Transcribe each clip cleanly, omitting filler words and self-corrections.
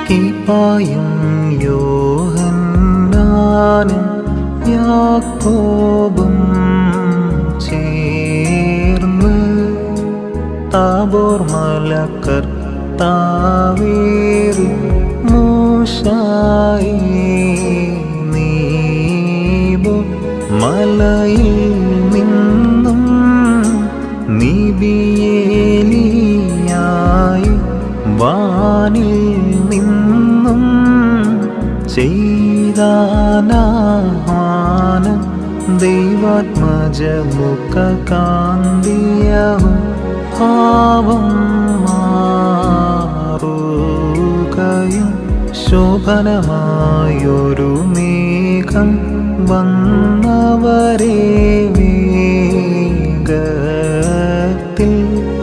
കീപ്പായും യോഹന്നാനും യാക്കോബും ചേർന്ന് താബോർ മല കർത്താവേറി മൂശായി നീബോ മലയിൽ നിന്നും നിബിയേലിയായി വാനിൽ നിന്നും ചെയ്താനാഹ്വാനം ദൈവാത്മജമുഖകാന്തിയവും ഭാവം മാറുകയും ശോഭനമായൊരു മേഘം വന്നവരെ വേഗത്തിൽ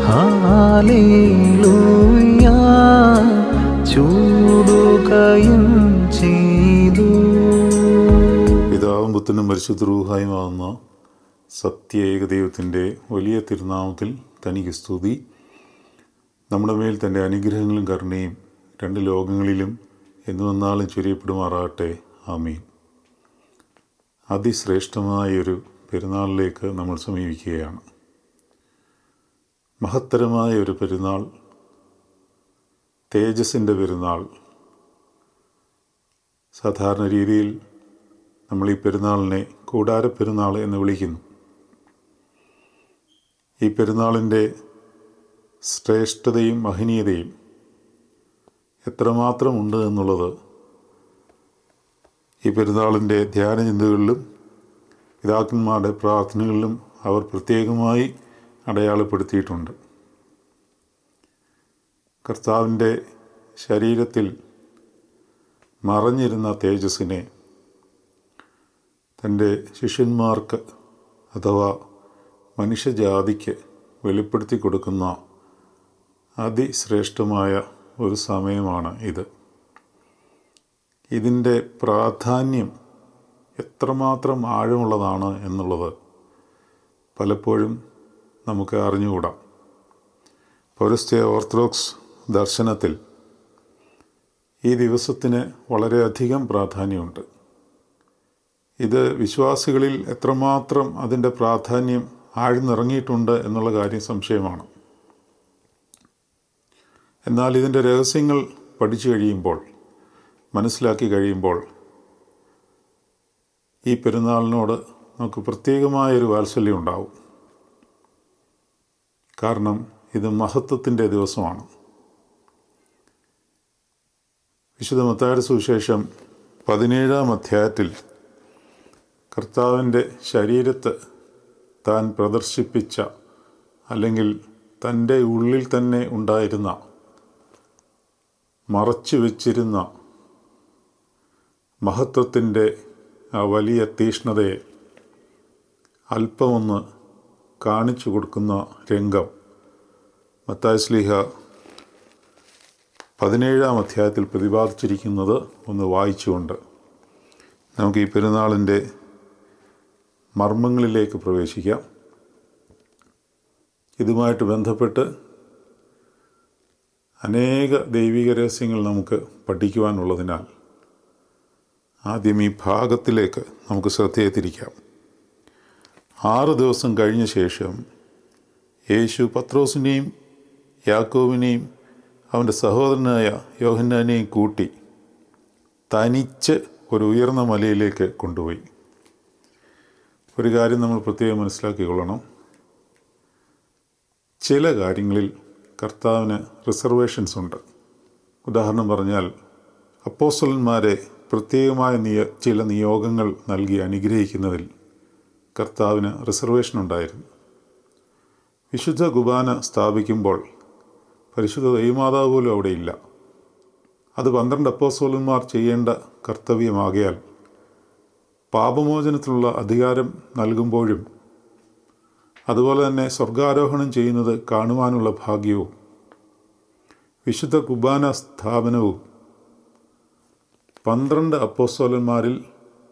ഹല്ലേലൂയ ചൂടുകയും ചെയ്തു. പിതാവും പുത്രനും പരിശുദ്ധ റൂഹായുമാകുന്ന സത്യ ഏകദൈവത്തിൻ്റെ വലിയ തിരുനാമത്തിൽ തനിക്ക് സ്തുതി. നമ്മുടെ മേൽ തൻ്റെ അനുഗ്രഹങ്ങളും കരുണയും രണ്ട് ലോകങ്ങളിലും എന്നുവന്നാലും ചൊരിയപ്പെടുമാറാകട്ടെ. ആമീൻ. അതിശ്രേഷ്ഠമായൊരു പെരുന്നാളിലേക്ക് നമ്മൾ സമീപിക്കുകയാണ്. മഹത്തരമായ ഒരു പെരുന്നാൾ, തേജസ്സിൻ്റെ പെരുന്നാൾ. സാധാരണ രീതിയിൽ നമ്മൾ ഈ പെരുന്നാളിനെ കൂടാരപ്പെരുന്നാൾ എന്ന് വിളിക്കുന്നു. ഈ പെരുന്നാളിൻ്റെ ശ്രേഷ്ഠതയും മഹനീയതയും എത്രമാത്രം ഉണ്ട് എന്നുള്ളത് ഈ പെരുന്നാളിൻ്റെ ധ്യാനചിന്തകളിലും പിതാക്കന്മാരുടെ പ്രാർത്ഥനകളിലും അവർ പ്രത്യേകമായി അടയാളപ്പെടുത്തിയിട്ടുണ്ട്. കർത്താവിൻ്റെ ശരീരത്തിൽ മറഞ്ഞിരുന്ന തേജസ്സിനെ തൻ്റെ ശിഷ്യന്മാർക്ക് അഥവാ മനുഷ്യജാതിക്ക് വെളിപ്പെടുത്തി കൊടുക്കുന്ന അതിശ്രേഷ്ഠമായ ഒരു സമയമാണ് ഇത്. ഇതിൻ്റെ പ്രാധാന്യം എത്രമാത്രം ആഴമുള്ളതാണ് എന്നുള്ളത് പലപ്പോഴും നമുക്ക് അറിഞ്ഞുകൂടാം. പൗരസ്ത്യ ഓർത്തഡോക്സ് ദർശനത്തിൽ ഈ ദിവസത്തിന് വളരെയധികം പ്രാധാന്യമുണ്ട്. ഇത് വിശ്വാസികളിൽ എത്രമാത്രം അതിൻ്റെ പ്രാധാന്യം ആഴ്ന്നിറങ്ങിയിട്ടുണ്ട് എന്നുള്ള കാര്യം സംശയമാണ്. എന്നാൽ ഇതിൻ്റെ രഹസ്യങ്ങൾ പഠിച്ചു കഴിയുമ്പോൾ, മനസ്സിലാക്കി കഴിയുമ്പോൾ ഈ പെരുന്നാളിനോട് നമുക്ക് പ്രത്യേകമായൊരു വാത്സല്യം ഉണ്ടാവും. കാരണം ഇത് മഹത്വത്തിൻ്റെ ദിവസമാണ്. വിശുദ്ധ മത്തായിയുടെ സുവിശേഷം 17-ാം അധ്യായത്തിൽ കർത്താവിൻ്റെ ശരീരത്ത് താൻ പ്രദർശിപ്പിച്ച, അല്ലെങ്കിൽ തൻ്റെ ഉള്ളിൽ തന്നെ ഉണ്ടായിരുന്ന, മറച്ചു വച്ചിരുന്ന മഹത്വത്തിൻ്റെ ആ വലിയ തീഷ്ണതയെ അല്പമൊന്ന് കാണിച്ചു കൊടുക്കുന്ന രംഗം മത്തായി ശ്ലീഹ 17-ാം അധ്യായത്തിൽ പ്രതിപാദിച്ചിരിക്കുന്നത് ഒന്ന് വായിച്ചുകൊണ്ട് നമുക്ക് ഈ പെരുന്നാളിൻ്റെ മർമ്മങ്ങളിലേക്ക് പ്രവേശിക്കാം. ഇതുമായിട്ട് ബന്ധപ്പെട്ട് അനേക ദൈവിക രഹസ്യങ്ങൾ നമുക്ക് പഠിക്കുവാനുള്ളതിനാൽ ആദ്യം ഈ ഭാഗത്തിലേക്ക് നമുക്ക് ശ്രദ്ധയെ തിരിക്കാം. 6 ദിവസം കഴിഞ്ഞ ശേഷം യേശു പത്രോസിനെയും യാക്കോബിനെയും അവൻ്റെ സഹോദരനായ യോഹന്നാനെയും കൂട്ടി തനിച്ച് ഒരു ഉയർന്ന മലയിലേക്ക് കൊണ്ടുപോയി. ഒരു കാര്യം നമ്മൾ പ്രത്യേകം മനസ്സിലാക്കിക്കൊള്ളണം. ചില കാര്യങ്ങളിൽ കർത്താവിന് റിസർവേഷൻസ് ഉണ്ട്. ഉദാഹരണം പറഞ്ഞാൽ, അപ്പോസ്തലന്മാരെ പ്രത്യേകമായ ചില നിയോഗങ്ങൾ നൽകി അനുഗ്രഹിക്കുന്നതിൽ കർത്താവിന് റിസർവേഷൻ ഉണ്ടായിരുന്നു. വിശുദ്ധ കുർബാന സ്ഥാപിക്കുമ്പോൾ പരിശുദ്ധ ദൈവമാതാവ് പോലും അവിടെയില്ല. അത് 12 അപ്പോസ്തലന്മാർ ചെയ്യേണ്ട കർത്തവ്യമാകയാൽ പാപമോചനത്തിനുള്ള അധികാരം നൽകുമ്പോഴും അതുപോലെ തന്നെ സ്വർഗാരോഹണം ചെയ്യുന്നത് കാണുവാനുള്ള ഭാഗ്യവും വിശുദ്ധ കുർബാന സ്ഥാപനവും 12 അപ്പോസ്തലന്മാരിൽ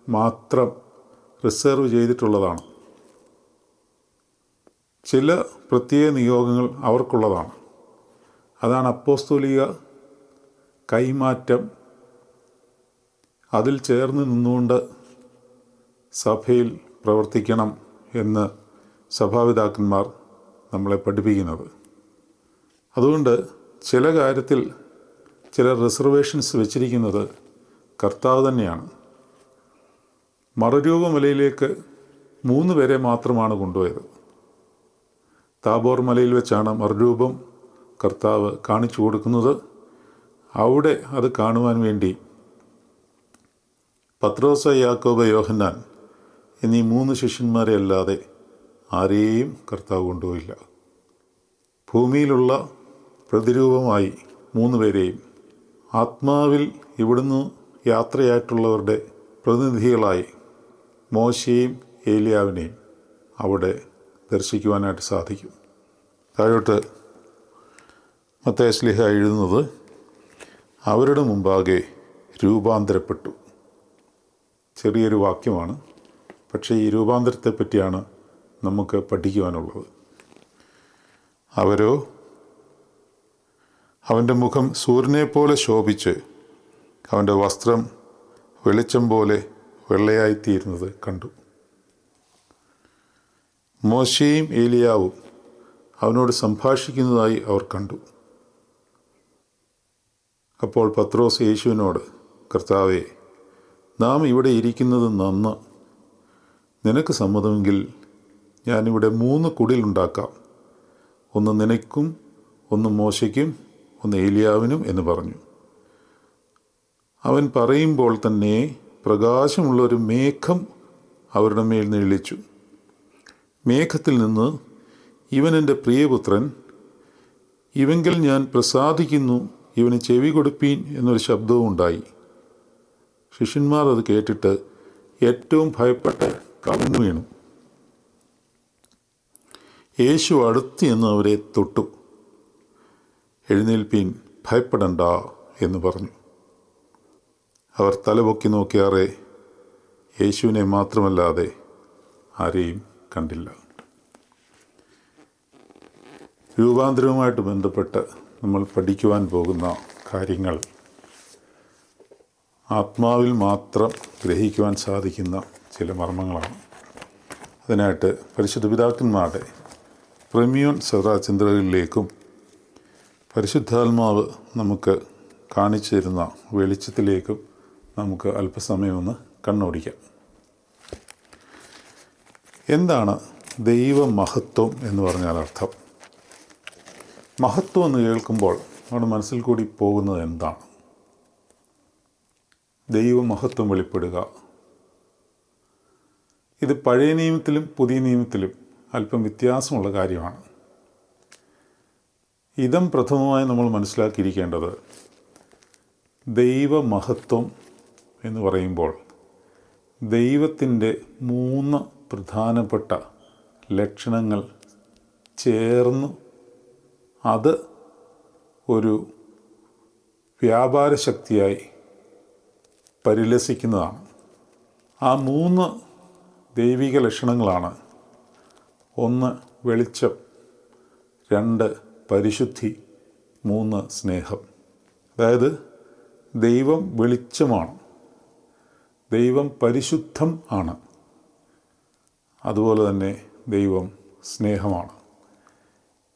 മാത്രം റിസർവ് ചെയ്തിട്ടുള്ളതാണ്. ചില പ്രത്യേക നിയോഗങ്ങൾ അവർക്കുള്ളതാണ്. അതാണ് അപ്പോസ്തോലിക കൈമാറ്റം, അതിൽ ചേർന്ന് നിന്നുകൊണ്ട് സഭയിൽ പ്രവർത്തിക്കണം എന്ന് സഭാപിതാക്കന്മാർ നമ്മളെ പഠിപ്പിക്കുന്നത്. അതുകൊണ്ട് ചില കാര്യത്തിൽ ചില റിസർവേഷൻസ് വെച്ചിരിക്കുന്നത് കർത്താവ് തന്നെയാണ്. മറുരൂപമലയിലേക്ക് 3 പേരെ മാത്രമാണ് കൊണ്ടുപോയത്. താബോർ മലയിൽ വെച്ചാണ് മറുരൂപം കർത്താവ് കാണിച്ചു കൊടുക്കുന്നത്. അവിടെ അത് കാണുവാൻ വേണ്ടി പത്രോസ്, യാക്കോബ്, യോഹന്നാൻ എന്നീ 3 ശിഷ്യന്മാരെ അല്ലാതെ ആരെയും കർത്താവ് കൊണ്ടുപോയില്ല. ഭൂമിയിലുള്ള പ്രതിരൂപമായി 3 പേരെയും ആത്മാവിൽ ഇവിടുന്ന് യാത്രയായിട്ടുള്ളവരുടെ പ്രതിനിധികളായി മോശയെയും ഏലിയാവിനെയും അവിടെ ദർശിക്കുവാനായിട്ട് സാധിക്കും. താഴോട്ട് മത്തായി ശ്ലീഹ എഴുതുന്നത്, അവരുടെ മുമ്പാകെ രൂപാന്തരപ്പെട്ടു. ചെറിയൊരു വാക്യമാണ്, പക്ഷേ ഈ രൂപാന്തരത്തെ പറ്റിയാണ് നമുക്ക് പഠിക്കുവാനുള്ളത്. അവരോ അവൻ്റെ മുഖം സൂര്യനെപ്പോലെ ശോഭിച്ച് അവൻ്റെ വസ്ത്രം വെളിച്ചം പോലെ വെള്ളയായിത്തീരുന്നത് കണ്ടു. മോശയും ഏലിയാവും അവനോട് സംഭാഷിക്കുന്നതായി അവർ കണ്ടു. അപ്പോൾ പത്രോസ് യേശുവിനോട്, കർത്താവേ, നാം ഇവിടെ ഇരിക്കുന്നത് നന്ന്. നിനക്ക് സമ്മതമെങ്കിൽ ഞാനിവിടെ 3 കുടിലുണ്ടാക്കാം, ഒന്ന് നിനക്കും, ഒന്ന് മോശയ്ക്കും, ഒന്ന് ഏലിയാവിനും എന്ന് പറഞ്ഞു. അവൻ പറയുമ്പോൾ തന്നെ പ്രകാശമുള്ളൊരു മേഘം അവരുടെ മേൽ നിഴലിച്ചു. മേഘത്തിൽ നിന്ന്, ഇവൻ എൻ്റെ പ്രിയപുത്രൻ, ഇവങ്കിൽ ഞാൻ പ്രസാദിക്കുന്നു, ഇവന് ചെവി കൊടുപ്പീൻ എന്നൊരു ശബ്ദവും ഉണ്ടായി. ശിഷ്യന്മാർ അത് കേട്ടിട്ട് ഏറ്റവും ഭയപ്പെട്ട് കവിഞ്ഞു വീണു. യേശു അടുത്ത് എന്ന് അവരെ തൊട്ടു. എഴുന്നേൽപ്പീൻ, ഭയപ്പെടണ്ട എന്ന് പറഞ്ഞു. അവർ തലപൊക്കി നോക്കിയാറെ യേശുവിനെ മാത്രമല്ലാതെ ആരെയും കണ്ടില്ല. രൂപാന്തരവുമായിട്ട് ബന്ധപ്പെട്ട് നമ്മൾ പഠിക്കുവാൻ പോകുന്ന കാര്യങ്ങൾ ആത്മാവിൽ മാത്രം ഗ്രഹിക്കുവാൻ സാധിക്കുന്ന ചില മർമ്മങ്ങളാണ്. അതിനായിട്ട് പരിശുദ്ധ പിതാക്കന്മാരുടെ പ്രമിയോൻ സദാചിന്തകളിലേക്കും പരിശുദ്ധാത്മാവ് നമുക്ക് കാണിച്ചു തരുന്ന വെളിച്ചത്തിലേക്കും നമുക്ക് അല്പസമയം ഒന്ന് കണ്ണോടിക്കാം. എന്താണ് ദൈവമഹത്വം എന്ന് പറഞ്ഞാൽ അർത്ഥം? മഹത്വം എന്ന് കേൾക്കുമ്പോൾ നമ്മുടെ മനസ്സിൽ കൂടി പോകുന്നത് എന്താണ്? ദൈവമഹത്വം വെളിപ്പെടുക. ഇത് പഴയ നിയമത്തിലും പുതിയ നിയമത്തിലും അല്പം വ്യത്യാസമുള്ള കാര്യമാണ്. ഇതം പ്രഥമമായി നമ്മൾ മനസ്സിലാക്കിയിരിക്കേണ്ടത്, ദൈവമഹത്വം എന്ന് പറയുമ്പോൾ ദൈവത്തിൻ്റെ 3 പ്രധാനപ്പെട്ട ലക്ഷണങ്ങൾ ചേർന്ന് അത് ഒരു വ്യാപാര ശക്തിയായി പരിലസിക്കുന്നതാണ്. ആ 3 ദൈവിക ലക്ഷണങ്ങളാണ്: 1 വെളിച്ചം, 2 പരിശുദ്ധി, 3 സ്നേഹം. അതായത് ദൈവം വെളിച്ചമാണ്, ദൈവം പരിശുദ്ധം ആണ്, അതുപോലെ തന്നെ ദൈവം സ്നേഹമാണ്.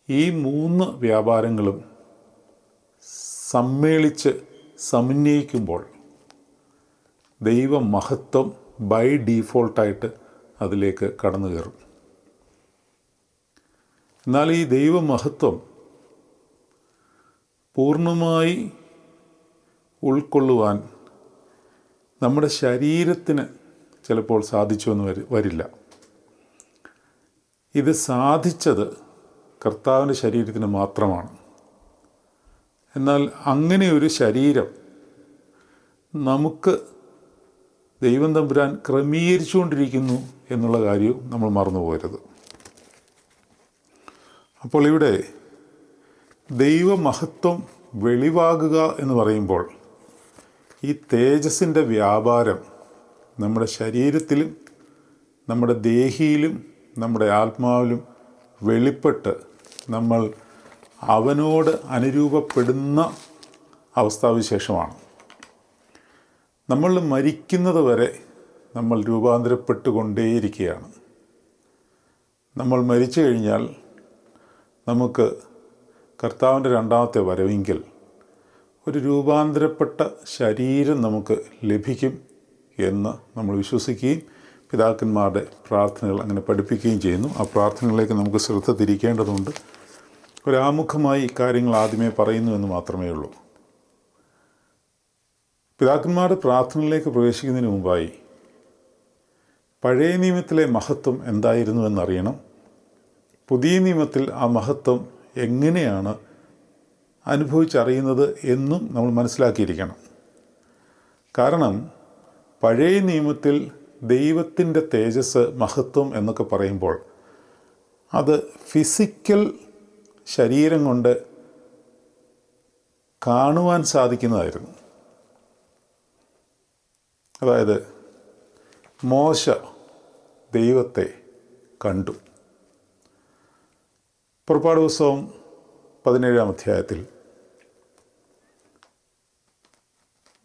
ഈ 3 വ്യാപാരങ്ങളും സമ്മേളിച്ച് സമന്വയിക്കുമ്പോൾ ദൈവമഹത്വം ബൈ ഡീഫോൾട്ടായിട്ട് അതിലേക്ക് കടന്നു കയറും. എന്നാൽ ഈ ദൈവമഹത്വം പൂർണ്ണമായി ഉൾക്കൊള്ളുവാൻ നമ്മുടെ ശരീരത്തിന് ചിലപ്പോൾ സാധിച്ചുവെന്ന് വരില്ല. ഇത് സാധിച്ചത് കർത്താവിൻ്റെ ശരീരത്തിന് മാത്രമാണ്. എന്നാൽ അങ്ങനെ ഒരു ശരീരം നമുക്ക് ദൈവം തമ്പുരാൻ ക്രമീകരിച്ചുകൊണ്ടിരിക്കുന്നു എന്നുള്ള കാര്യവും നമ്മൾ മറന്നു പോകരുത്. അപ്പോൾ ഇവിടെ ദൈവമഹത്വം വെളിവാകുക എന്ന് പറയുമ്പോൾ ഈ തേജസ്സിൻ്റെ വ്യാപാരം നമ്മുടെ ശരീരത്തിലും നമ്മുടെ ദേഹിയിലും നമ്മുടെ ആത്മാവിലും വെളിപ്പെട്ട് നമ്മൾ അവനോട് അനുരൂപപ്പെടുന്ന അവസ്ഥാവിശേഷമാണ്. നമ്മൾ മരിക്കുന്നത് വരെ നമ്മൾ രൂപാന്തരപ്പെട്ടുകൊണ്ടേയിരിക്കുകയാണ്. നമ്മൾ മരിച്ചു കഴിഞ്ഞാൽ നമുക്ക് കർത്താവിൻ്റെ രണ്ടാമത്തെ വരവെങ്കിൽ ഒരു രൂപാന്തരപ്പെട്ട ശരീരം നമുക്ക് ലഭിക്കും എന്ന് നമ്മൾ വിശ്വസിക്കുകയും പിതാക്കന്മാരുടെ പ്രാർത്ഥനകൾ അങ്ങനെ പഠിപ്പിക്കുകയും ചെയ്യുന്നു. ആ പ്രാർത്ഥനകളിലേക്ക് നമുക്ക് ശ്രദ്ധ തിരിക്കേണ്ടതുണ്ട്. ഒരാമുഖമായി ഇക്കാര്യങ്ങൾ ആദ്യമേ പറയുന്നു എന്ന് മാത്രമേ ഉള്ളൂ. പിതാക്കന്മാരുടെ പ്രാർത്ഥനകളിലേക്ക് പ്രവേശിക്കുന്നതിന് മുമ്പായി പഴയ നിയമത്തിലെ മഹത്വം എന്തായിരുന്നു എന്നറിയണം. പുതിയ നിയമത്തിൽ ആ മഹത്വം എങ്ങനെയാണ് അനുഭവിച്ചറിയുന്നത് എന്നും നമ്മൾ മനസ്സിലാക്കിയിരിക്കണം. കാരണം പഴയ നിയമത്തിൽ ദൈവത്തിൻ്റെ തേജസ്, മഹത്വം എന്നൊക്കെ പറയുമ്പോൾ അത് ഫിസിക്കൽ ശരീരം കൊണ്ട് കാണുവാൻ സാധിക്കുന്നതായിരുന്നു. അതായത് മോശ ദൈവത്തെ കണ്ടു. പുറപ്പാട് പുസ്തകം 17-ാം അധ്യായത്തിൽ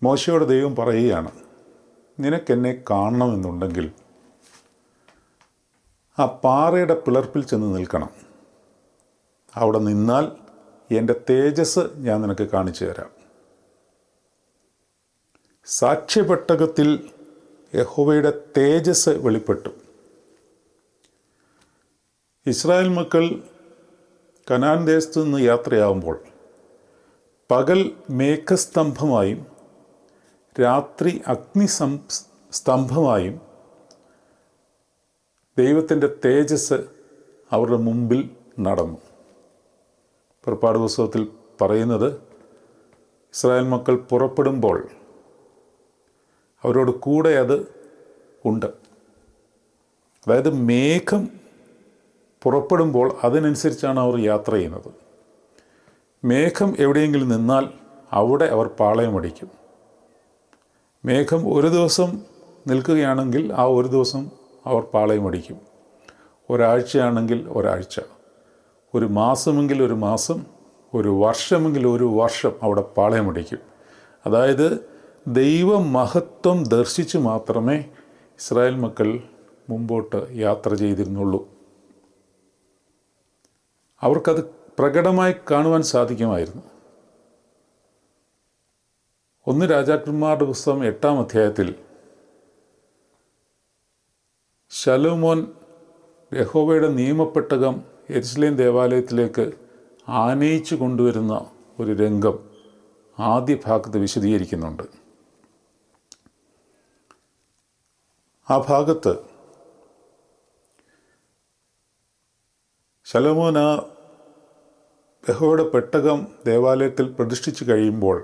മോശയോട് ദൈവം പറയുകയാണ്, നിനക്കെന്നെ കാണണമെന്നുണ്ടെങ്കിൽ ആ പാറയുടെ പിളർപ്പിൽ ചെന്ന് നിൽക്കണം. അവിടെ നിന്നാൽ എൻ്റെ തേജസ് ഞാൻ നിനക്ക് കാണിച്ചു തരാം. സാക്ഷ്യപെട്ടകത്തിൽ യഹോവയുടെ തേജസ് വെളിപ്പെട്ടു. ഇസ്രായേൽ മക്കൾ കനാൻ ദേശത്തു നിന്ന് യാത്രയാകുമ്പോൾ പകൽ മേഘസ്തംഭമായും രാത്രി സ്തംഭമായും ദൈവത്തിൻ്റെ തേജസ് അവരുടെ മുമ്പിൽ നടന്നു. പുറപ്പാട് പുസ്തകത്തിൽ പറയുന്നത്, ഇസ്രായേൽ മക്കൾ പുറപ്പെടുമ്പോൾ അവരോട് കൂടെ അത് ഉണ്ട്. അതായത് മേഘം പുറപ്പെടുമ്പോൾ അതിനനുസരിച്ചാണ് അവർ യാത്ര ചെയ്യുന്നത്. മേഘം എവിടെയെങ്കിലും നിന്നാൽ അവിടെ അവർ പാളയമടിക്കും. മേഘം ഒരു ദിവസം നിൽക്കുകയാണെങ്കിൽ ആ ഒരു ദിവസം അവർ പാളയമടിക്കും. ഒരാഴ്ചയാണെങ്കിൽ ഒരാഴ്ച, ഒരു മാസമെങ്കിൽ ഒരു മാസം, ഒരു വർഷമെങ്കിൽ ഒരു വർഷം അവിടെ പാളയമടിക്കും. അതായത് ദൈവമഹത്വം ദർശിച്ച് മാത്രമേ ഇസ്രായേൽ മക്കൾ മുമ്പോട്ട് യാത്ര ചെയ്തിരുന്നുള്ളൂ. അവർക്കത് പ്രകടമായി കാണുവാൻ സാധിക്കുമായിരുന്നു. 1 രാജാക്കന്മാരുടെ പുസ്തകം 8-ാം അധ്യായത്തിൽ ശലോമോൻ യഹോവയുടെ നിയമപ്പെട്ടകം യെരുശലേം ദേവാലയത്തിലേക്ക് ആനയിച്ചു കൊണ്ടുവരുന്ന ഒരു രംഗം ആദ്യ ഭാഗത്ത് വിശദീകരിക്കുന്നുണ്ട്. ആ ഭാഗത്ത് ശലോമോൻ ആ യഹോവയുടെ പെട്ടകം ദേവാലയത്തിൽ പ്രതിഷ്ഠിച്ചു കഴിയുമ്പോൾ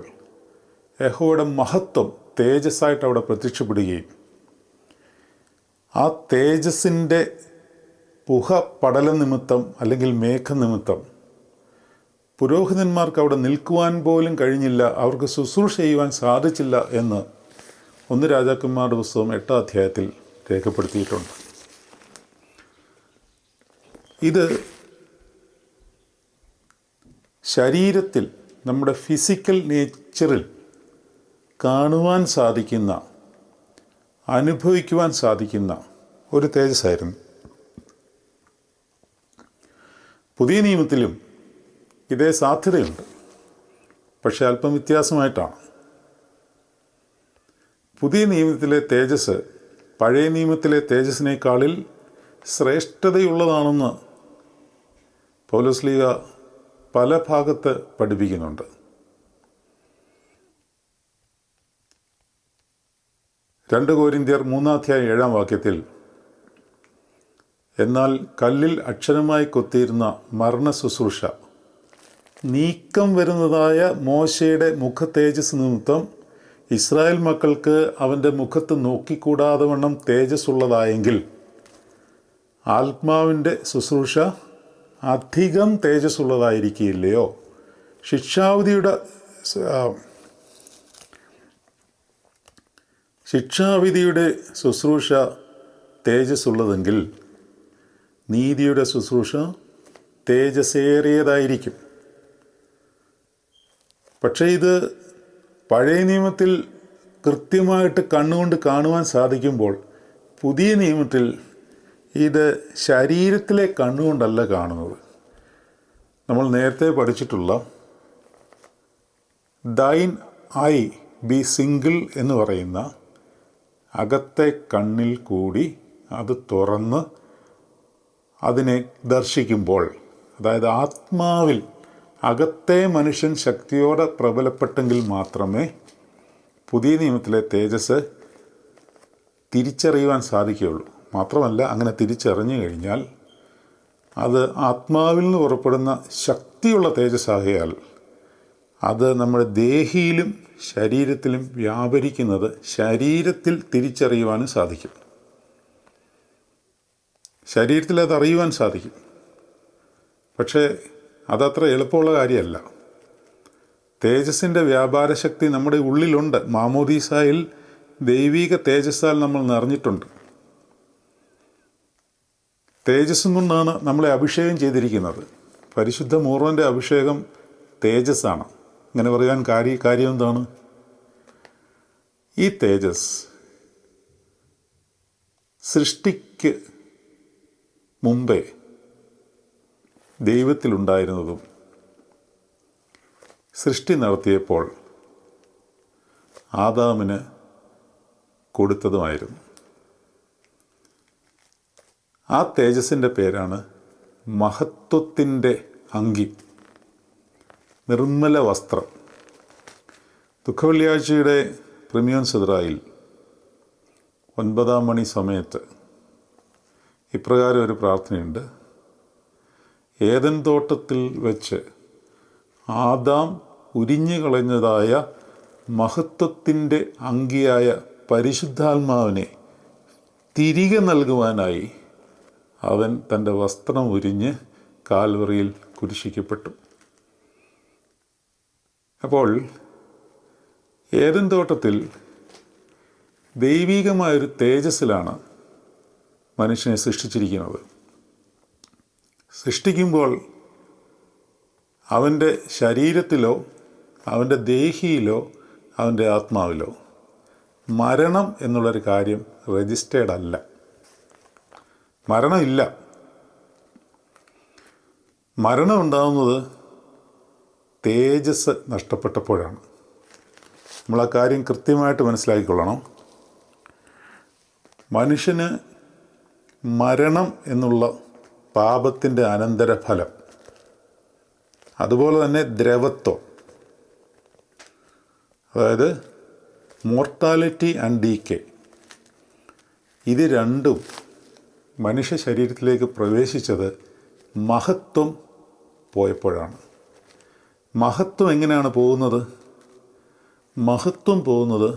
യഹോവയുടെ മഹത്വം തേജസ്സായിട്ട് അവിടെ പ്രത്യക്ഷപ്പെടുകയും ആ തേജസ്സിൻ്റെ പുക പടല നിമിത്തം അല്ലെങ്കിൽ മേഘനിമിത്തം പുരോഹിതന്മാർക്ക് അവിടെ നിൽക്കുവാൻ പോലും കഴിഞ്ഞില്ല, അവർക്ക് ശുശ്രൂഷ ചെയ്യുവാൻ സാധിച്ചില്ല എന്ന് 1 രാജാക്കന്മാരുടെ പുസ്തകം 8-ാം അധ്യായത്തിൽ രേഖപ്പെടുത്തിയിട്ടുണ്ട്. ഇത് ശരീരത്തിൽ, നമ്മുടെ ഫിസിക്കൽ നേച്ചറിൽ കാണുവാൻ സാധിക്കുന്ന, അനുഭവിക്കുവാൻ സാധിക്കുന്ന ഒരു തേജസ്സായിരുന്നു. പുതിയ നിയമത്തിലും ഇതേ സാധ്യതയുണ്ട്, പക്ഷെ അല്പം വ്യത്യാസമായിട്ടാണ്. പുതിയ നിയമത്തിലെ തേജസ് പഴയ നിയമത്തിലെ തേജസ്സിനേക്കാളിൽ ശ്രേഷ്ഠതയുള്ളതാണെന്ന് പൗലോസ്ലീഹ പല ഭാഗത്ത് പഠിപ്പിക്കുന്നുണ്ട്. 2 കൊരിന്ത്യർ 3-ാം അധ്യായം 7-ാം വാക്യത്തിൽ, എന്നാൽ കല്ലിൽ അക്ഷരമായി കൊത്തിയിരുന്ന മരണ ശുശ്രൂഷ നീക്കം വരുന്നതായ മോശയുടെ മുഖ തേജസ് നിമിത്തം ഇസ്രായേൽ മക്കൾക്ക് അവൻ്റെ മുഖത്ത് നോക്കിക്കൂടാതെ വണ്ണം തേജസ്സുള്ളതായെങ്കിൽ ആത്മാവിൻ്റെ ശുശ്രൂഷ അധികം തേജസ്സുള്ളതായിരിക്കില്ലയോ? ശിക്ഷാവിധിയുടെ ശുശ്രൂഷ തേജസ്സുള്ളതെങ്കിൽ നീതിയുടെ ശുശ്രൂഷ തേജസ്സേറിയതായിരിക്കും. പക്ഷേ ഇത് പഴയ നിയമത്തിൽ കൃത്യമായിട്ട് കണ്ണുകൊണ്ട് കാണുവാൻ സാധിക്കുമ്പോൾ പുതിയ നിയമത്തിൽ ഇത് ശരീരത്തിലെ കണ്ണുകൊണ്ടല്ല കാണുന്നത്. നമ്മൾ നേരത്തെ പഠിച്ചിട്ടുള്ള ദൈൻ ഐ ബി സിംഗിൾ എന്ന് പറയുന്ന അകത്തെ കണ്ണിൽ കൂടി അത് തുറന്ന് അതിനെ ദർശിക്കുമ്പോൾ, അതായത് ആത്മാവിൽ അകത്തെ മനുഷ്യൻ ശക്തിയോടെ പ്രബലപ്പെട്ടെങ്കിൽ മാത്രമേ പുതിയ നിയമത്തിലെ തേജസ് തിരിച്ചറിയുവാൻ സാധിക്കുകയുള്ളൂ. മാത്രമല്ല, അങ്ങനെ തിരിച്ചറിഞ്ഞു കഴിഞ്ഞാൽ അത് ആത്മാവിൽ നിന്ന് പുറപ്പെടുന്ന ശക്തിയുള്ള തേജസ്സാകയാൽ അത് നമ്മുടെ ദേഹിയിലും ശരീരത്തിലും വ്യാപരിക്കുന്നത് ശരീരത്തിൽ തിരിച്ചറിയുവാനും സാധിക്കും. ശരീരത്തിൽ അത് അറിയുവാൻ സാധിക്കും. പക്ഷേ അതത്ര എളുപ്പമുള്ള കാര്യമല്ല. തേജസ്സിൻ്റെ വ്യാപാരശക്തി നമ്മുടെ ഉള്ളിലുണ്ട്. മാമോദീസായിൽ ദൈവിക തേജസ്സാൽ നമ്മൾ നിറഞ്ഞിട്ടുണ്ട്. തേജസ്സും കൊണ്ടാണ് നമ്മളെ അഭിഷേകം ചെയ്തിരിക്കുന്നത്. പരിശുദ്ധ മൂർവൻ്റെ അഭിഷേകം തേജസ്സാണ്. ഇങ്ങനെ പറയാൻ കാര്യം എന്താണ്? ഈ തേജസ് സൃഷ്ടിക്ക് മുമ്പേ ദൈവത്തിലുണ്ടായിരുന്നതും സൃഷ്ടി നടത്തിയപ്പോൾ ആദാമിന് കൊടുത്തതുമായിരുന്നു. ആ തേജസ്സിൻ്റെ പേരാണ് മഹത്വത്തിൻ്റെ അങ്കി, നിർമ്മല വസ്ത്രം. ദുഃഖവെള്ളിയാഴ്ചയുടെ പ്രീമിയം സിദ്രായിൽ 9-ാം മണി സമയത്ത് ഇപ്രകാരം ഒരു പ്രാർത്ഥനയുണ്ട്. ഏദൻ തോട്ടത്തിൽ വെച്ച് ആദാം ഉരിഞ്ഞു കളഞ്ഞതായ മഹത്വത്തിൻ്റെ അങ്കിയായ പരിശുദ്ധാത്മാവിനെ തിരികെ നൽകുവാനായി അവൻ തൻ്റെ വസ്ത്രം ഉരിഞ്ഞ് കാൽവറിയിൽ കുരിശിക്കപ്പെട്ടു. അപ്പോൾ ഏദൻ തോട്ടത്തിൽ ദൈവികമായൊരു തേജസ്സിലാണ് മനുഷ്യനെ സൃഷ്ടിച്ചിരിക്കുന്നത്. സൃഷ്ടിക്കുമ്പോൾ അവൻ്റെ ശരീരത്തിലോ അവൻ്റെ ദേഹിയിലോ അവൻ്റെ ആത്മാവിലോ മരണം എന്നുള്ളൊരു കാര്യം രജിസ്റ്റേർഡ് അല്ല. മരണമില്ല. മരണം ഉണ്ടാകുന്നത് തേജസ് നഷ്ടപ്പെട്ടപ്പോഴാണ്. നമ്മൾ ആ കാര്യം കൃത്യമായിട്ട് മനസ്സിലാക്കിക്കൊള്ളണം. മനുഷ്യന് മരണം എന്നുള്ള പാപത്തിൻ്റെ അനന്തരഫലം, അതുപോലെ തന്നെ ദ്രവത്വം, അതായത് മോർട്ടാലിറ്റി ആൻഡ് ഡീക്കേ, ഇത് രണ്ടും മനുഷ്യ ശരീരത്തിലേക്ക് പ്രവേശിച്ചത് മഹത്വം പോയപ്പോഴാണ്. മഹത്വം എങ്ങനെയാണ് പോകുന്നത്? മഹത്വം പോകുന്നത്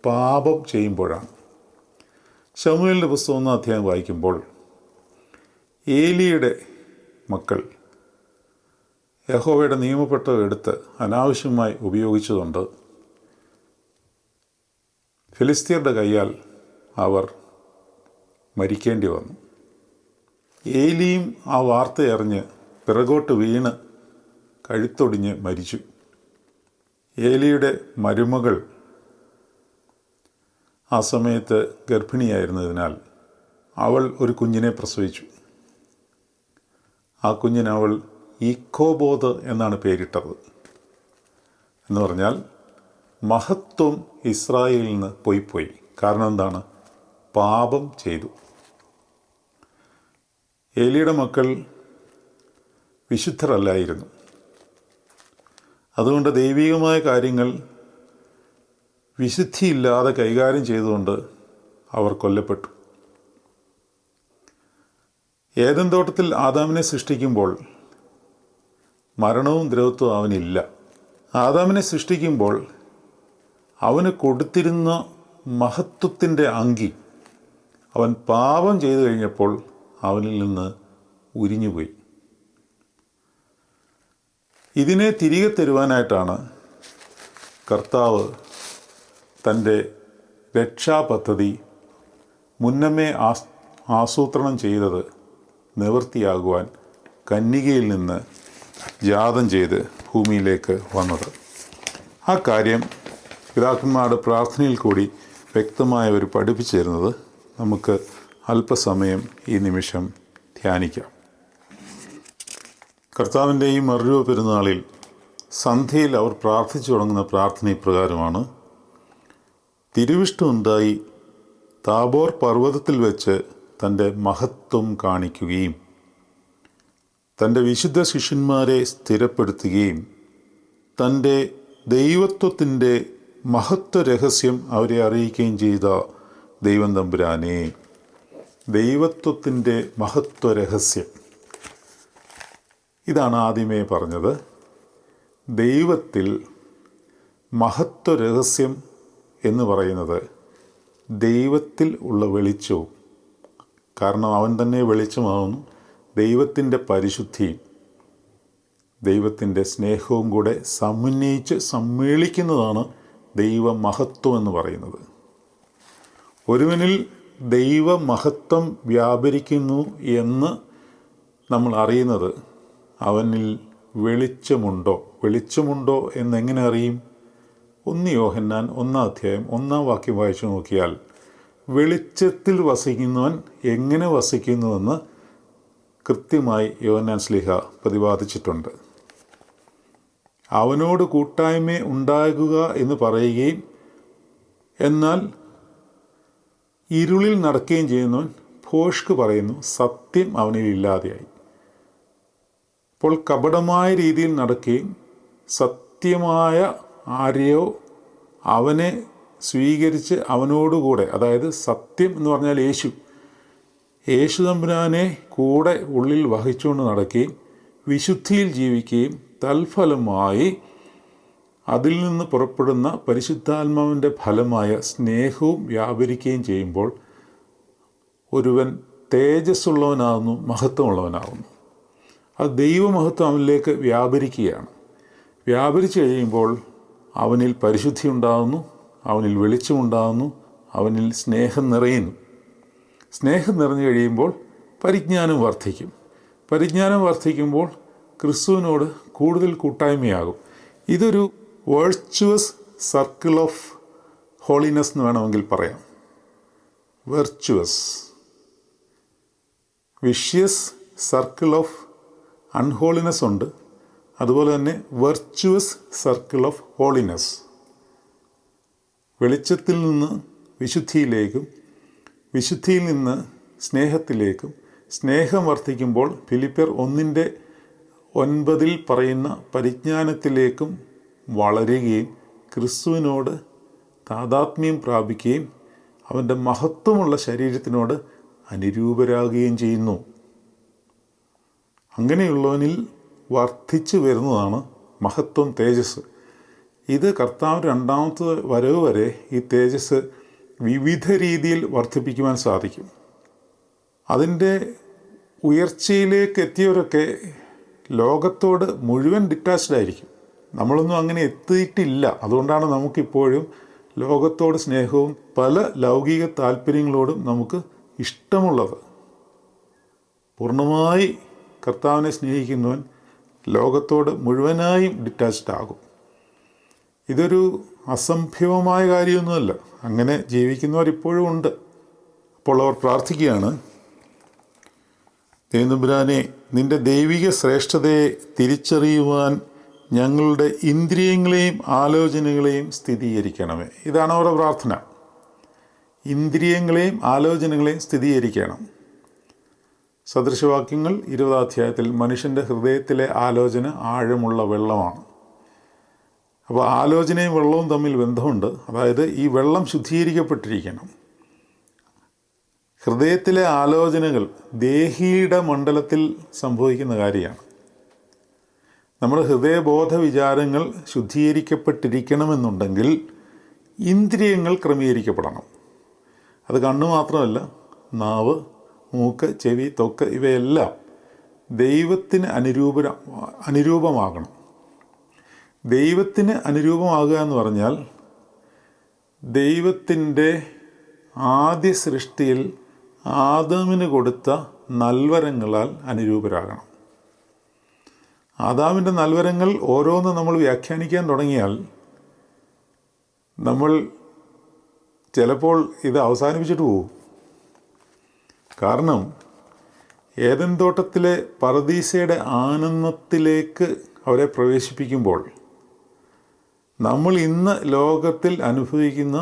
പാപം ചെയ്യുമ്പോഴാണ്. ശമൂവേലിൻ്റെ പുസ്തകം 1-ാം അധ്യായം വായിക്കുമ്പോൾ ഏലിയുടെ മക്കൾ യഹോവയുടെ നിയമപ്പെട്ടത് എടുത്ത് അനാവശ്യമായി ഉപയോഗിച്ചതുകൊണ്ട് ഫിലിസ്തീയരുടെ കയ്യാൽ അവർ മരിക്കേണ്ടി വന്നു. ഏലിയും ആ വാർത്തയറിഞ്ഞ് പിറകോട്ട് വീണ് കഴുത്തൊടിഞ്ഞ് മരിച്ചു. ഏലിയുടെ മരുമകൾ ആ സമയത്ത് ഗർഭിണിയായിരുന്നതിനാൽ അവൾ ഒരു കുഞ്ഞിനെ പ്രസവിച്ചു. ആ കുഞ്ഞിന് അവൾ ഈക്കോബോധ് എന്നാണ് പേരിട്ടത്. എന്ന് പറഞ്ഞാൽ മഹത്വം ഇസ്രായേലിൽ നിന്ന് പോയി. കാരണം എന്താണ്? പാപം ചെയ്തു. ഏലിയുടെ മക്കൾ വിശുദ്ധരല്ലായിരുന്നു. അതുകൊണ്ട് ദൈവികമായ കാര്യങ്ങൾ വിശുദ്ധിയില്ലാതെ കൈകാര്യം ചെയ്തുകൊണ്ട് അവർ കൊല്ലപ്പെട്ടു. ഏദൻ തോട്ടത്തിൽ ആദാമിനെ സൃഷ്ടിക്കുമ്പോൾ മരണവും ദ്രവത്വവും അവനില്ല. ആദാമിനെ സൃഷ്ടിക്കുമ്പോൾ അവന് കൊടുത്തിരുന്ന മഹത്വത്തിൻ്റെ അങ്കി അവൻ പാപം ചെയ്തു കഴിഞ്ഞപ്പോൾ അവനിൽ നിന്ന് ഉരിഞ്ഞുപോയി. ഇതിനെ തിരികെ തരുവാനായിട്ടാണ് കർത്താവ് തൻ്റെ രക്ഷാപദ്ധതി മുന്നമേ ആസൂത്രണം ചെയ്തത് നിവൃത്തിയാകുവാൻ കന്യകയിൽ നിന്ന് ജാതം ചെയ്ത് ഭൂമിയിലേക്ക് വന്നത്. ആ കാര്യം പിതാക്കന്മാരുടെ പ്രാർത്ഥനയിൽ കൂടി വ്യക്തമായി അവർ പഠിപ്പിച്ചു തരുന്നത് നമുക്ക് അല്പസമയം ഈ നിമിഷം ധ്യാനിക്കാം. കർത്താവിൻ്റെ ഈ മറുരൂപ പെരുന്നാളിൽ സന്ധ്യയിൽ അവർ പ്രാർത്ഥിച്ചു തുടങ്ങുന്ന പ്രാർത്ഥന ഇപ്രകാരമാണ്: തിരുവിഷ്ണുണ്ടായി താബോർ പർവ്വതത്തിൽ വെച്ച് തൻ്റെ മഹത്വം കാണിക്കുകയും തൻ്റെ വിശുദ്ധ ശിഷ്യന്മാരെ സ്ഥിരപ്പെടുത്തുകയും തൻ്റെ ദൈവത്വത്തിൻ്റെ മഹത്വ രഹസ്യം അവരെ അറിയിക്കുകയും ചെയ്ത ദൈവം തമ്പുരാനെ. ദൈവത്വത്തിൻ്റെ മഹത്വ രഹസ്യം, ഇതാണ് ആദ്യമേ പറഞ്ഞത്. ദൈവത്തിൽ മഹത്വ രഹസ്യം എന്ന് പറയുന്നത് ദൈവത്തിൽ ഉള്ള വെളിച്ചവും, കാരണം അവൻ തന്നെ വെളിച്ചമാവുന്നു, ദൈവത്തിൻ്റെ പരിശുദ്ധിയും ദൈവത്തിൻ്റെ സ്നേഹവും കൂടെ സമന്വയിച്ച് സമ്മേളിക്കുന്നതാണ് ദൈവമഹത്വം എന്ന് പറയുന്നത്. ഒരുവനിൽ ദൈവമഹത്വം വ്യാപരിക്കുന്നു എന്ന് നമ്മൾ അറിയുന്നത് അവനിൽ വെളിച്ചമുണ്ടോ എന്നെങ്ങനെ അറിയും? 1 യോഹന്നാൻ 1 അധ്യായം 1 വാക്യം വായിച്ചു നോക്കിയാൽ വെളിച്ചത്തിൽ വസിക്കുന്നവൻ എങ്ങനെ വസിക്കുന്നുവെന്ന് കൃത്യമായി യോഹന്നാൻ ശ്ലീഹ പ്രതിപാദിച്ചിട്ടുണ്ട്. അവനോട് കൂട്ടായ്മ ഉണ്ടാകുക എന്ന് പറയുകയും എന്നാൽ ഇരുളിൽ നടക്കുകയും ചെയ്യുന്നവൻ ഭോഷ്ക് പറയുന്നു, സത്യം അവനിൽ ഇല്ലാതെയായി. അപ്പോൾ കപടമായ രീതിയിൽ നടക്കുകയും സത്യമായ ആരെയോ അവനെ സ്വീകരിച്ച് അവനോടുകൂടെ, അതായത് സത്യം എന്ന് പറഞ്ഞാൽ യേശു തമ്പുരാനെ കൂടെ ഉള്ളിൽ വഹിച്ചുകൊണ്ട് നടക്കുകയും വിശുദ്ധിയിൽ ജീവിക്കുകയും തൽഫലമായി അതിൽ നിന്ന് പുറപ്പെടുന്ന പരിശുദ്ധാത്മാവിൻ്റെ ഫലമായ സ്നേഹവും വ്യാപരിക്കുകയും ചെയ്യുമ്പോൾ ഒരുവൻ തേജസ്സുള്ളവനാകുന്നു, മഹത്വമുള്ളവനാകുന്നു. അത് ദൈവമഹത്വം അവനിലേക്ക് വ്യാപരിക്കുകയാണ്. വ്യാപരിച്ചു കഴിയുമ്പോൾ അവനിൽ പരിശുദ്ധി ഉണ്ടാകുന്നു, അവനിൽ വെളിച്ചമുണ്ടാകുന്നു, അവനിൽ സ്നേഹം നിറയുന്നു. സ്നേഹം നിറഞ്ഞു കഴിയുമ്പോൾ പരിജ്ഞാനം വർദ്ധിക്കും. പരിജ്ഞാനം വർദ്ധിക്കുമ്പോൾ ക്രിസ്തുവിനോട് കൂടുതൽ കൂട്ടായ്മയാകും. ഇതൊരു വെർച്വസ് സർക്കിൾ ഓഫ് ഹോളിനെസ് എന്ന് വേണമെങ്കിൽ പറയാം. Virtuous, vicious circle of unholiness ഉണ്ട്, അതുപോലെ തന്നെ വെർച്വസ് സർക്കിൾ ഓഫ് ഹോളിനെസ്. വെളിച്ചത്തിൽ നിന്ന് വിശുദ്ധിയിലേക്കും, വിശുദ്ധിയിൽ നിന്ന് സ്നേഹത്തിലേക്കും, സ്നേഹം വർദ്ധിക്കുമ്പോൾ ഫിലിപ്പിയർ 1:9 പറയുന്ന പരിജ്ഞാനത്തിലേക്കും വളരുകയും ക്രിസ്തുവിനോട് താദാത്മ്യം പ്രാപിക്കുകയും അവൻ്റെ മഹത്വമുള്ള ശരീരത്തിനോട് അനുരൂപരാകുകയും ചെയ്യുന്നു. അങ്ങനെയുള്ളവനിൽ വർദ്ധിച്ചു വരുന്നതാണ് മഹത്വം, തേജസ്. ഇത് കർത്താവ് 2ാമത്തെ വരവ് വരെ ഈ തേജസ് വിവിധ രീതിയിൽ വർദ്ധിപ്പിക്കുവാൻ സാധിക്കും. അതിൻ്റെ ഉയർച്ചയിലേക്ക് എത്തിയവരൊക്കെ ലോകത്തോട് മുഴുവൻ ഡിറ്റാച്ച്ഡ് ആയിരിക്കും. നമ്മളൊന്നും അങ്ങനെ എത്തിയിട്ടില്ല. അതുകൊണ്ടാണ് നമുക്കിപ്പോഴും ലോകത്തോട് സ്നേഹവും പല ലൗകിക താല്പര്യങ്ങളോടും നമുക്ക് ഇഷ്ടമുള്ളത്. പൂർണ്ണമായി കർത്താവിനെ സ്നേഹിക്കുന്നവൻ ലോകത്തോട് മുഴുവനായും ഡിറ്റാച്ച്ഡ് ആകും. ഇതൊരു അസംഭവമായ കാര്യമൊന്നുമല്ല. അങ്ങനെ ജീവിക്കുന്നവരിപ്പോഴും ഉണ്ട്. അപ്പോൾ അവർ പ്രാർത്ഥിക്കുകയാണ്: ദൈവതമ്പുരാനെ, നിൻ്റെ ദൈവിക ശ്രേഷ്ഠതയെ തിരിച്ചറിയുവാൻ ഞങ്ങളുടെ ഇന്ദ്രിയങ്ങളെയും ആലോചനകളെയും സ്ഥിരീകരിക്കണമേ. ഇതാണ് അവരുടെ പ്രാർത്ഥന. ഇന്ദ്രിയങ്ങളെയും ആലോചനകളെയും സ്ഥിരീകരിക്കണം. സദൃശവാക്യങ്ങൾ 20 അധ്യായത്തിൽ മനുഷ്യൻ്റെ ഹൃദയത്തിലെ ആലോചന ആഴമുള്ള വെള്ളമാണ്. അപ്പോൾ ആലോചനയും വെള്ളവും തമ്മിൽ ബന്ധമുണ്ട്. അതായത് ഈ വെള്ളം ശുദ്ധീകരിക്കപ്പെട്ടിരിക്കണം. ഹൃദയത്തിലെ ആലോചനകൾ ദേഹിയുടെ മണ്ഡലത്തിൽ സംഭവിക്കുന്ന കാര്യമാണ്. നമ്മുടെ ഹൃദയബോധ വിചാരങ്ങൾ ശുദ്ധീകരിക്കപ്പെട്ടിരിക്കണമെന്നുണ്ടെങ്കിൽ ഇന്ദ്രിയങ്ങൾ ക്രമീകരിക്കപ്പെടണം. അത് കണ്ണ് മാത്രമല്ല, നാവ്, മൂക്ക്, ചെവി, ത്വക്ക് ഇവയെല്ലാം ദൈവത്തിന് അനുരൂപമാകണം. ദൈവത്തിന് അനുരൂപമാകുക എന്ന് പറഞ്ഞാൽ ദൈവത്തിൻ്റെ ആദ്യ സൃഷ്ടിയിൽ ആദാമിന് കൊടുത്ത നൽവരങ്ങളാൽ അനുരൂപരാകണം. ആദാമിൻ്റെ നൽവരങ്ങൾ ഓരോന്ന് നമ്മൾ വ്യാഖ്യാനിക്കാൻ തുടങ്ങിയാൽ നമ്മൾ ചിലപ്പോൾ ഇത് അവസാനിപ്പിച്ചിട്ട് പോകും. കാരണം ഏദൻ തോട്ടത്തിലെ പറുദീസയുടെ ആനന്ദത്തിലേക്ക് അവരെ പ്രവേശിപ്പിക്കുമ്പോൾ നമ്മൾ ഇന്ന് ലോകത്തിൽ അനുഭവിക്കുന്ന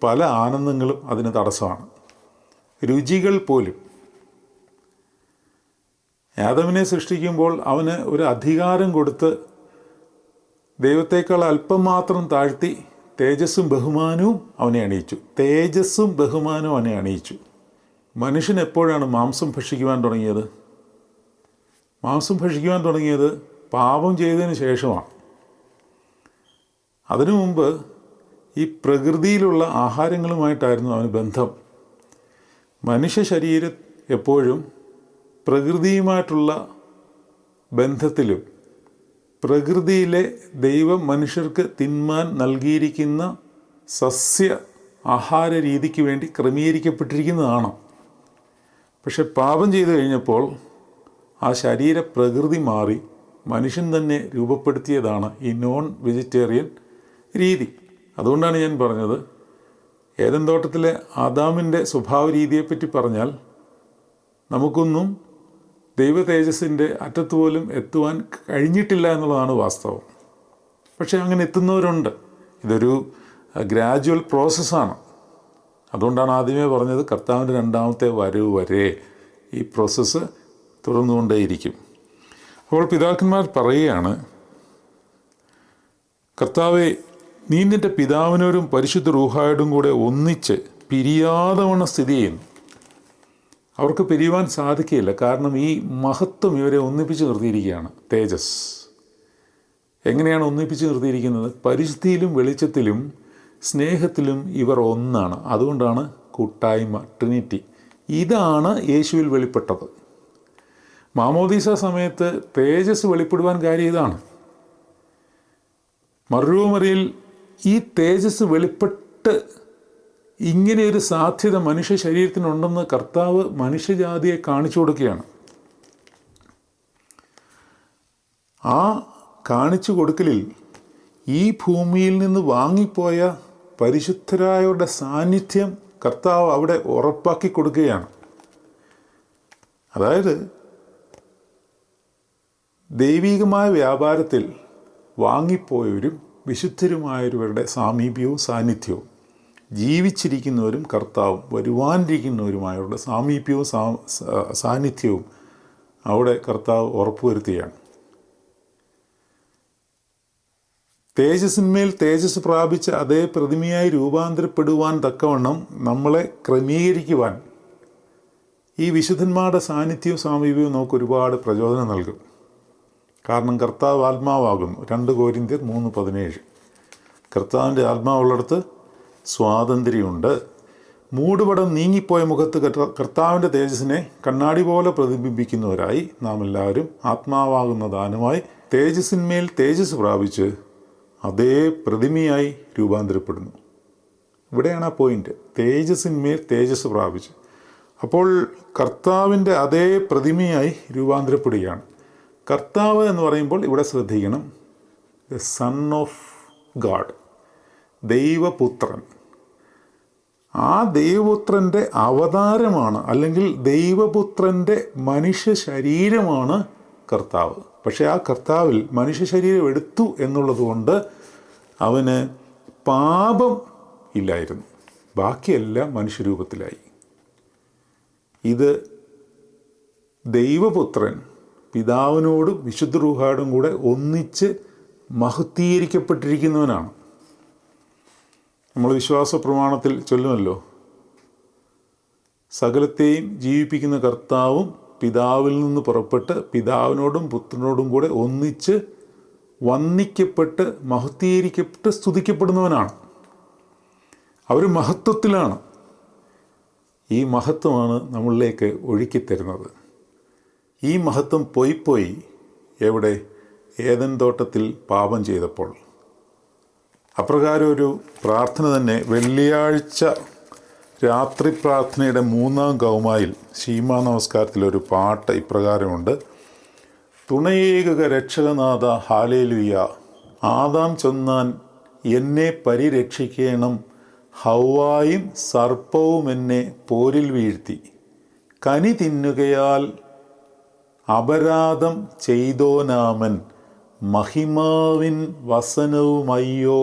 പല ആനന്ദങ്ങളും അതിന് തടസ്സമാണ്. രുചികൾ പോലും. ആദമിനെ സൃഷ്ടിക്കുമ്പോൾ അവന് ഒരു അധികാരം കൊടുത്ത് ദൈവത്തേക്കാൾ അല്പം മാത്രം താഴ്ത്തി തേജസ്സും ബഹുമാനവും അവനെ അണിയിച്ചു. തേജസ്സും ബഹുമാനവും അവനെ അണിയിച്ചു. മനുഷ്യൻ എപ്പോഴാണ് മാംസം ഭക്ഷിക്കുവാൻ തുടങ്ങിയത്? മാംസം ഭക്ഷിക്കുവാൻ തുടങ്ങിയത് പാപം ചെയ്തതിന് ശേഷമാണ്. അതിനു മുമ്പ് ഈ പ്രകൃതിയിലുള്ള ആഹാരങ്ങളുമായിട്ടായിരുന്നു അവന് ബന്ധം. മനുഷ്യ ശരീരം എപ്പോഴും പ്രകൃതിയുമായിട്ടുള്ള ബന്ധത്തിലും പ്രകൃതിയിലെ ദൈവം മനുഷ്യർക്ക് തിന്മാൻ നൽകിയിരിക്കുന്ന സസ്യ ആഹാര രീതിക്ക് വേണ്ടി ക്രമീകരിക്കപ്പെട്ടിരിക്കുന്നതാണ്. പക്ഷെ പാപം ചെയ്തു കഴിഞ്ഞപ്പോൾ ആ ശരീര പ്രകൃതി മാറി മനുഷ്യൻ തന്നെ രൂപപ്പെടുത്തിയതാണ് ഈ നോൺ വെജിറ്റേറിയൻ രീതി. അതുകൊണ്ടാണ് ഞാൻ പറഞ്ഞത്, ഏദൻ തോട്ടത്തിലെ ആദാമിൻ്റെ സ്വഭാവ രീതിയെപ്പറ്റി പറഞ്ഞാൽ നമുക്കൊന്നും ദൈവ തേജസ്സിൻ്റെ അറ്റത്ത് പോലും എത്തുവാൻ കഴിഞ്ഞിട്ടില്ല എന്നുള്ളതാണ് വാസ്തവം. പക്ഷേ അങ്ങനെ എത്തുന്നവരുണ്ട്. ഇതൊരു ഗ്രാജുവൽ പ്രോസസ്സാണ്. അതുകൊണ്ടാണ് ആദ്യമേ പറഞ്ഞത് കർത്താവിൻ്റെ രണ്ടാമത്തെ വരവ് വരെ ഈ പ്രോസസ്സ് തുടർന്നുകൊണ്ടേയിരിക്കും. അപ്പോൾ പിതാക്കന്മാർ പറയുകയാണ്, കർത്താവെ, നീ നിൻ്റെ പിതാവിനോടും പരിശുദ്ധ റൂഹായോടും കൂടെ ഒന്നിച്ച് പിരിയാതെ വണ്ണം സ്ഥിതി ചെയ്യുന്നു. അവർക്ക് പിരിയുവാൻ സാധിക്കുകയില്ല. കാരണം ഈ മഹത്വം ഇവരെ ഒന്നിപ്പിച്ച് നിർത്തിയിരിക്കുകയാണ്. തേജസ് എങ്ങനെയാണ് ഒന്നിപ്പിച്ച് നിർത്തിയിരിക്കുന്നത്? പരിശുദ്ധിയിലും വെളിച്ചത്തിലും സ്നേഹത്തിലും ഇവർ ഒന്നാണ്. അതുകൊണ്ടാണ് കൂട്ടായ്മ, ട്രിനിറ്റി. ഇതാണ് യേശുവിൽ വെളിപ്പെട്ടത്. മാമോദീസ സമയത്ത് തേജസ് വെളിപ്പെടുവാൻ കാര്യം ഇതാണ്. മറുമറിയിൽ ഈ തേജസ് വെളിപ്പെട്ട് ഇങ്ങനെയൊരു സാധ്യത മനുഷ്യ ശരീരത്തിനുണ്ടെന്ന് കർത്താവ് മനുഷ്യജാതിയെ കാണിച്ചു കൊടുക്കുകയാണ്. ആ കാണിച്ചു കൊടുക്കലിൽ ഈ ഭൂമിയിൽ നിന്ന് വാങ്ങിപ്പോയ പരിശുദ്ധരായവരുടെ സാന്നിധ്യം കർത്താവ് അവിടെ ഉറപ്പാക്കി കൊടുക്കുകയാണ്. അതായത് ദൈവികമായ വ്യാപാരത്തിൽ വാങ്ങിപ്പോയവരും വിശുദ്ധരുമായവരുടെ സാമീപ്യവും സാന്നിധ്യവും, ജീവിച്ചിരിക്കുന്നവരും കർത്താവും വരുവാനിരിക്കുന്നവരുമായവരുടെ സാമീപ്യവും സാന്നിധ്യവും അവിടെ കർത്താവ് ഉറപ്പുവരുത്തുകയാണ്. തേജസ്സിന്മേൽ തേജസ് പ്രാപിച്ച അതേ പ്രതിമയായി രൂപാന്തരപ്പെടുവാൻ തക്കവണ്ണം നമ്മളെ ക്രമീകരിക്കുവാൻ ഈ വിശുദ്ധന്മാരുടെ സാന്നിധ്യവും സാമീപ്യവും നമുക്ക് ഒരുപാട് പ്രചോദനം നൽകും. കാരണം കർത്താവ് ആത്മാവാകുന്നു. 2 കൊരിന്ത്യർ 3:17. കർത്താവിൻ്റെ ആത്മാവുള്ളിടത്ത് സ്വാതന്ത്ര്യമുണ്ട്. മൂടുപടം നീങ്ങിപ്പോയ മുഖത്ത് കർത്താവിൻ്റെ തേജസ്സിനെ കണ്ണാടി പോലെ പ്രതിബിംബിക്കുന്നവരായി നാം എല്ലാവരും ആത്മാവാകുന്ന ദാനമായി തേജസ്സിന്മേൽ തേജസ് പ്രാപിച്ച് അതേ പ്രതിമയായി രൂപാന്തരപ്പെടുന്നു. ഇവിടെയാണ് ആ പോയിൻ്റ്. തേജസ്സിന്മേൽ തേജസ് പ്രാപിച്ച്. അപ്പോൾ കർത്താവിൻ്റെ അതേ പ്രതിമയായി രൂപാന്തരപ്പെടുകയാണ്. കർത്താവ് എന്ന് പറയുമ്പോൾ ഇവിടെ ശ്രദ്ധിക്കണം, ദ സൺ ഓഫ് ഗാഡ്, ദൈവപുത്രൻ. ആ ദൈവപുത്രൻ്റെ അവതാരമാണ്, അല്ലെങ്കിൽ ദൈവപുത്രൻ്റെ മനുഷ്യ ശരീരമാണ് കർത്താവ്. പക്ഷേ ആ കർത്താവിൽ മനുഷ്യ ശരീരം എടുത്തു എന്നുള്ളത് കൊണ്ട് അവന് പാപം ഇല്ലായിരുന്നു. ബാക്കിയെല്ലാം മനുഷ്യരൂപത്തിലായി. ഇത് ദൈവപുത്രൻ പിതാവിനോടും വിശുദ്ധ റൂഹായോടും കൂടെ ഒന്നിച്ച് മഹത്വീകരിക്കപ്പെട്ടിരിക്കുന്നവനാണ്. നമ്മൾ വിശ്വാസ പ്രമാണത്തിൽ ചൊല്ലുമല്ലോ, സകലത്തെയും ജീവിപ്പിക്കുന്ന കർത്താവും പിതാവിൽ നിന്ന് പുറപ്പെട്ട് പിതാവിനോടും പുത്രനോടും കൂടെ ഒന്നിച്ച് വന്ദിക്കപ്പെട്ട് മഹത്വീകരിക്കപ്പെട്ട് സ്തുതിക്കപ്പെടുന്നവനാണ്. അവർ മഹത്വത്തിലാണ്. ഈ മഹത്വമാണ് നമ്മളിലേക്ക് ഒഴുക്കിത്തരുന്നത്. ഈ മഹത്വം പോയി എവിടെ? ഏദൻ തോട്ടത്തിൽ പാപം ചെയ്തപ്പോൾ. അപ്രകാരം ഒരു പ്രാർത്ഥന തന്നെ വെള്ളിയാഴ്ച രാത്രി പ്രാർത്ഥനയുടെ 3-ാം ഗൗമായിൽ ശീമാ നമസ്കാരത്തിലൊരു പാട്ട് ഇപ്രകാരമുണ്ട്: തുണയേക രക്ഷകനാഥ ഹാലേലുയ, ആദാം ചൊന്നാൻ എന്നെ പരിരക്ഷിക്കണം. ഹൗവായും സർപ്പവും എന്നെ പോരിൽ വീഴ്ത്തി. കനി തിന്നുകയാൽ അപരാധം ചെയ്തോനാമൻ. മഹിമാവിൻ വസനവുമയ്യോ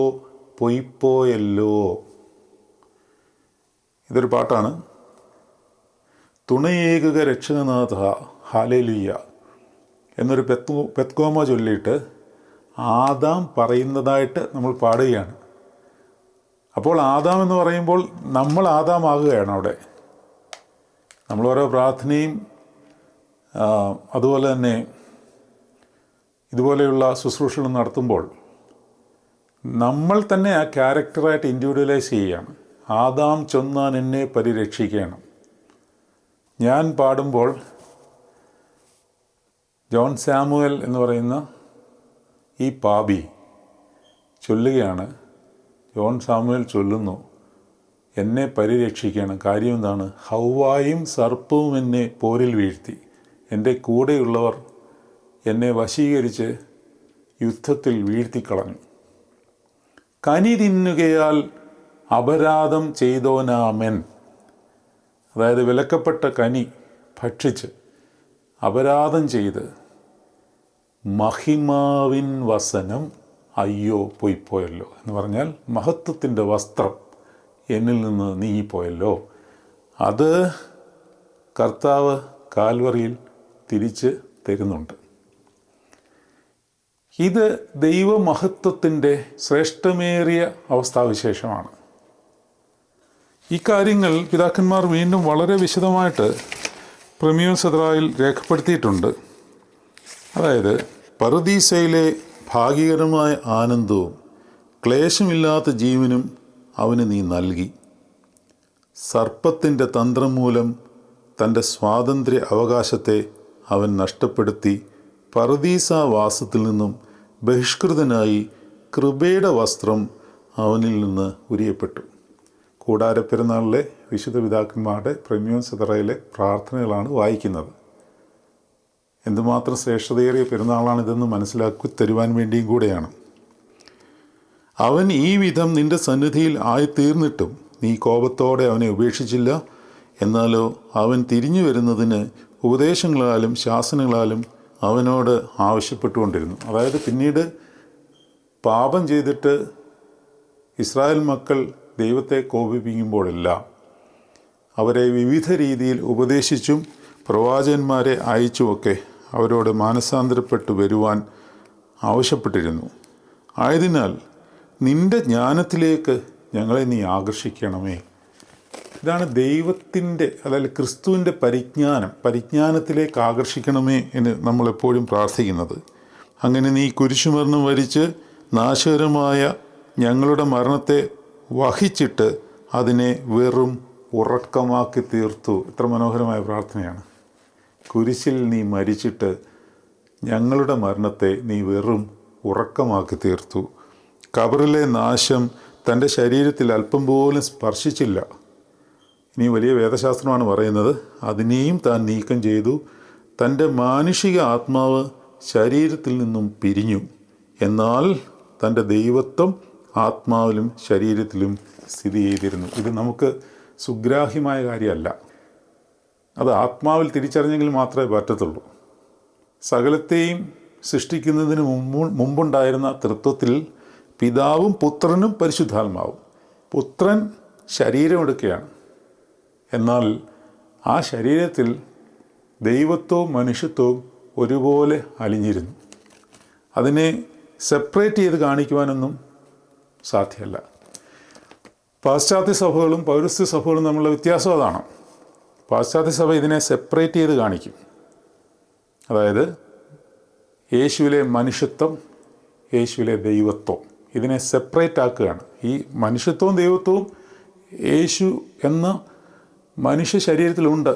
പൊയ്പോയല്ലോ. ഇതൊരു പാട്ടാണ്. തുണയേകുക രക്ഷകനാഥ ഹാലേലുയ്യ എന്നൊരു പെത്കോമ ചൊല്ലിയിട്ട് ആദാം പറയുന്നതായിട്ട് നമ്മൾ പാടുകയാണ്. അപ്പോൾ ആദാം എന്ന് പറയുമ്പോൾ നമ്മൾ ആദാമാകുകയാണ് അവിടെ. നമ്മൾ ഓരോ പ്രാർത്ഥനയും അതുപോലെ തന്നെ ഇതുപോലെയുള്ള ശുശ്രൂഷകൾ നടത്തുമ്പോൾ നമ്മൾ തന്നെ ആ ക്യാരക്ടറായിട്ട് ഇൻഡിവിജ്വലൈസ് ചെയ്യുകയാണ്. ആദാം ചൊന്നാൻ എന്നെ പരിരക്ഷിക്കണം. ഞാൻ പാടുമ്പോൾ ജോൺ സാമുവൽ എന്ന് പറയുന്ന ഈ പാപി ചൊല്ലുകയാണ്. ജോൺ സാമുവൽ ചൊല്ലുന്നു, എന്നെ പരിരക്ഷിക്കണം. കാര്യം എന്താണ്? ഹൗവായും സർപ്പവും എന്നെ പോരിൽ വീഴ്ത്തി. എൻ്റെ കൂടെയുള്ളവർ എന്നെ വശീകരിച്ച് യുദ്ധത്തിൽ വീഴ്ത്തിക്കളഞ്ഞു. കനി തിന്നുകയാൽ അപരാധം ചെയ്തോനാമൻ. അതായത് വിലക്കപ്പെട്ട കനി ഭക്ഷിച്ച് അപരാധം ചെയ്ത് മഹിമാവിൻ വസനം അയ്യോ പൊയ്പോയല്ലോ എന്ന് പറഞ്ഞാൽ മഹത്വത്തിൻ്റെ വസ്ത്രം എന്നിൽ നിന്ന് നീങ്ങിപ്പോയല്ലോ. അത് കർത്താവ് കാൽവറിയിൽ തിരിച്ച് തരുന്നുണ്ട്. ഇത് ദൈവമഹത്വത്തിൻ്റെ ശ്രേഷ്ഠമേറിയ അവസ്ഥാവിശേഷമാണ്. ഈ കാര്യങ്ങൾ പിതാക്കന്മാർ വീണ്ടും വളരെ വിശദമായിട്ട് പ്രമേയം സദ്രായിൽ രേഖപ്പെടുത്തിയിട്ടുണ്ട്. അതായത് പറുദീസയിലെ ഭാഗ്യകരമായ ആനന്ദവും ക്ലേശമില്ലാത്ത ജീവനും അവന് നീ നൽകി. സർപ്പത്തിൻ്റെ തന്ത്രം മൂലം തൻ്റെ സ്വാതന്ത്ര്യ അവകാശത്തെ അവൻ നഷ്ടപ്പെടുത്തി പറുദീസാവാസത്തിൽ നിന്നും ബഹിഷ്കൃതനായി കൃപയുടെ വസ്ത്രം അവനിൽ നിന്ന് ഉരിയപ്പെട്ടു. കൂടാരപ്പെരുന്നാളിലെ വിശുദ്ധ പിതാക്കന്മാരുടെ പ്രമേയം സദ്രയിലെ പ്രാർത്ഥനകളാണ് വായിക്കുന്നത്. എന്തുമാത്രം ശ്രേഷ്ഠതയേറിയ പെരുന്നാളാണിതെന്ന് മനസ്സിലാക്കി തരുവാൻ വേണ്ടിയും കൂടെയാണ്. അവൻ ഈ വിധം നിൻ്റെ സന്നിധിയിൽ ആയിത്തീർന്നിട്ടും നീ കോപത്തോടെ അവനെ ഉപേക്ഷിച്ചില്ല. എന്നാലോ അവൻ തിരിഞ്ഞു വരുന്നതിന് ഉപദേശങ്ങളാലും ശാസനകളാലും അവനോട് ആവശ്യപ്പെട്ടുകൊണ്ടിരുന്നു. അതായത് പിന്നീട് പാപം ചെയ്തിട്ട് ഇസ്രായേൽ മക്കൾ ദൈവത്തെ കോപിപ്പിക്കുമ്പോഴെല്ലാം അവരെ വിവിധ രീതിയിൽ ഉപദേശിച്ചും പ്രവാചകന്മാരെ അയച്ചുമൊക്കെ അവരോട് മാനസാന്തരപ്പെട്ടു വരുവാൻ ആവശ്യപ്പെട്ടിരുന്നു. ആയതിനാൽ നിൻ്റെ ജ്ഞാനത്തിലേക്ക് ഞങ്ങളെ നീ ആകർഷിക്കണമേ. ഇതാണ് ദൈവത്തിൻ്റെ, അതായത് ക്രിസ്തുവിൻ്റെ പരിജ്ഞാനത്തിലേക്ക് ആകർഷിക്കണമേ എന്ന് നമ്മളെപ്പോഴും പ്രാർത്ഥിക്കുന്നത്. അങ്ങനെ നീ കുരിശുമരണം വരിച്ച് നാശകരമായ ഞങ്ങളുടെ മരണത്തെ വഹിച്ചിട്ട് അതിനെ വെറും ഉറക്കമാക്കി തീർത്തു. എത്ര മനോഹരമായ പ്രാർത്ഥനയാണ്. കുരിശിൽ നീ മരിച്ചിട്ട് ഞങ്ങളുടെ മരണത്തെ നീ വെറും ഉറക്കമാക്കി തീർത്തു. ഖബറിലെ നാശം തൻ്റെ ശരീരത്തിൽ അല്പം പോലും സ്പർശിച്ചില്ല. ഇനി വലിയ വേദശാസ്ത്രമാണ് പറയുന്നത്. അതിനെയും താൻ നീക്കം ചെയ്തു. തൻ്റെ മാനുഷിക ആത്മാവ് ശരീരത്തിൽ നിന്നും പിരിഞ്ഞു. എന്നാൽ തൻ്റെ ദൈവത്വം ആത്മാവിലും ശരീരത്തിലും സ്ഥിതി ചെയ്തിരുന്നു. ഇത് നമുക്ക് സുഗ്രാഹ്യമായ കാര്യമല്ല. അത് ആത്മാവിൽ തിരിച്ചറിഞ്ഞെങ്കിൽ മാത്രമേ പറ്റത്തുള്ളൂ. സകലത്തെയും സൃഷ്ടിക്കുന്നതിന് മുമ്പുണ്ടായിരുന്ന തൃത്വത്തിൽ പിതാവും പുത്രനും പരിശുദ്ധാത്മാവും. പുത്രൻ ശരീരമെടുക്കുകയാണ്. എന്നാൽ ആ ശരീരത്തിൽ ദൈവത്വവും മനുഷ്യത്വവും ഒരുപോലെ അലിഞ്ഞിരുന്നു. അതിനെ സെപ്പറേറ്റ് ചെയ്ത് കാണിക്കുവാനൊന്നും സാധ്യമല്ല. പാശ്ചാത്യ സഭകളും പൗരസ്ത്യ സഭകളും തമ്മിലുള്ള വ്യത്യാസം അതാണ്. പാശ്ചാത്യ സഭ ഇതിനെ സെപ്പറേറ്റ് ചെയ്ത് കാണിക്കും. അതായത് യേശുവിലെ മനുഷ്യത്വം, യേശുവിലെ ദൈവത്വം, ഇതിനെ സെപ്പറേറ്റ് ആക്കുകയാണ്. ഈ മനുഷ്യത്വവും ദൈവത്വവും യേശു എന്ന മനുഷ്യ ശരീരത്തിലുണ്ട്.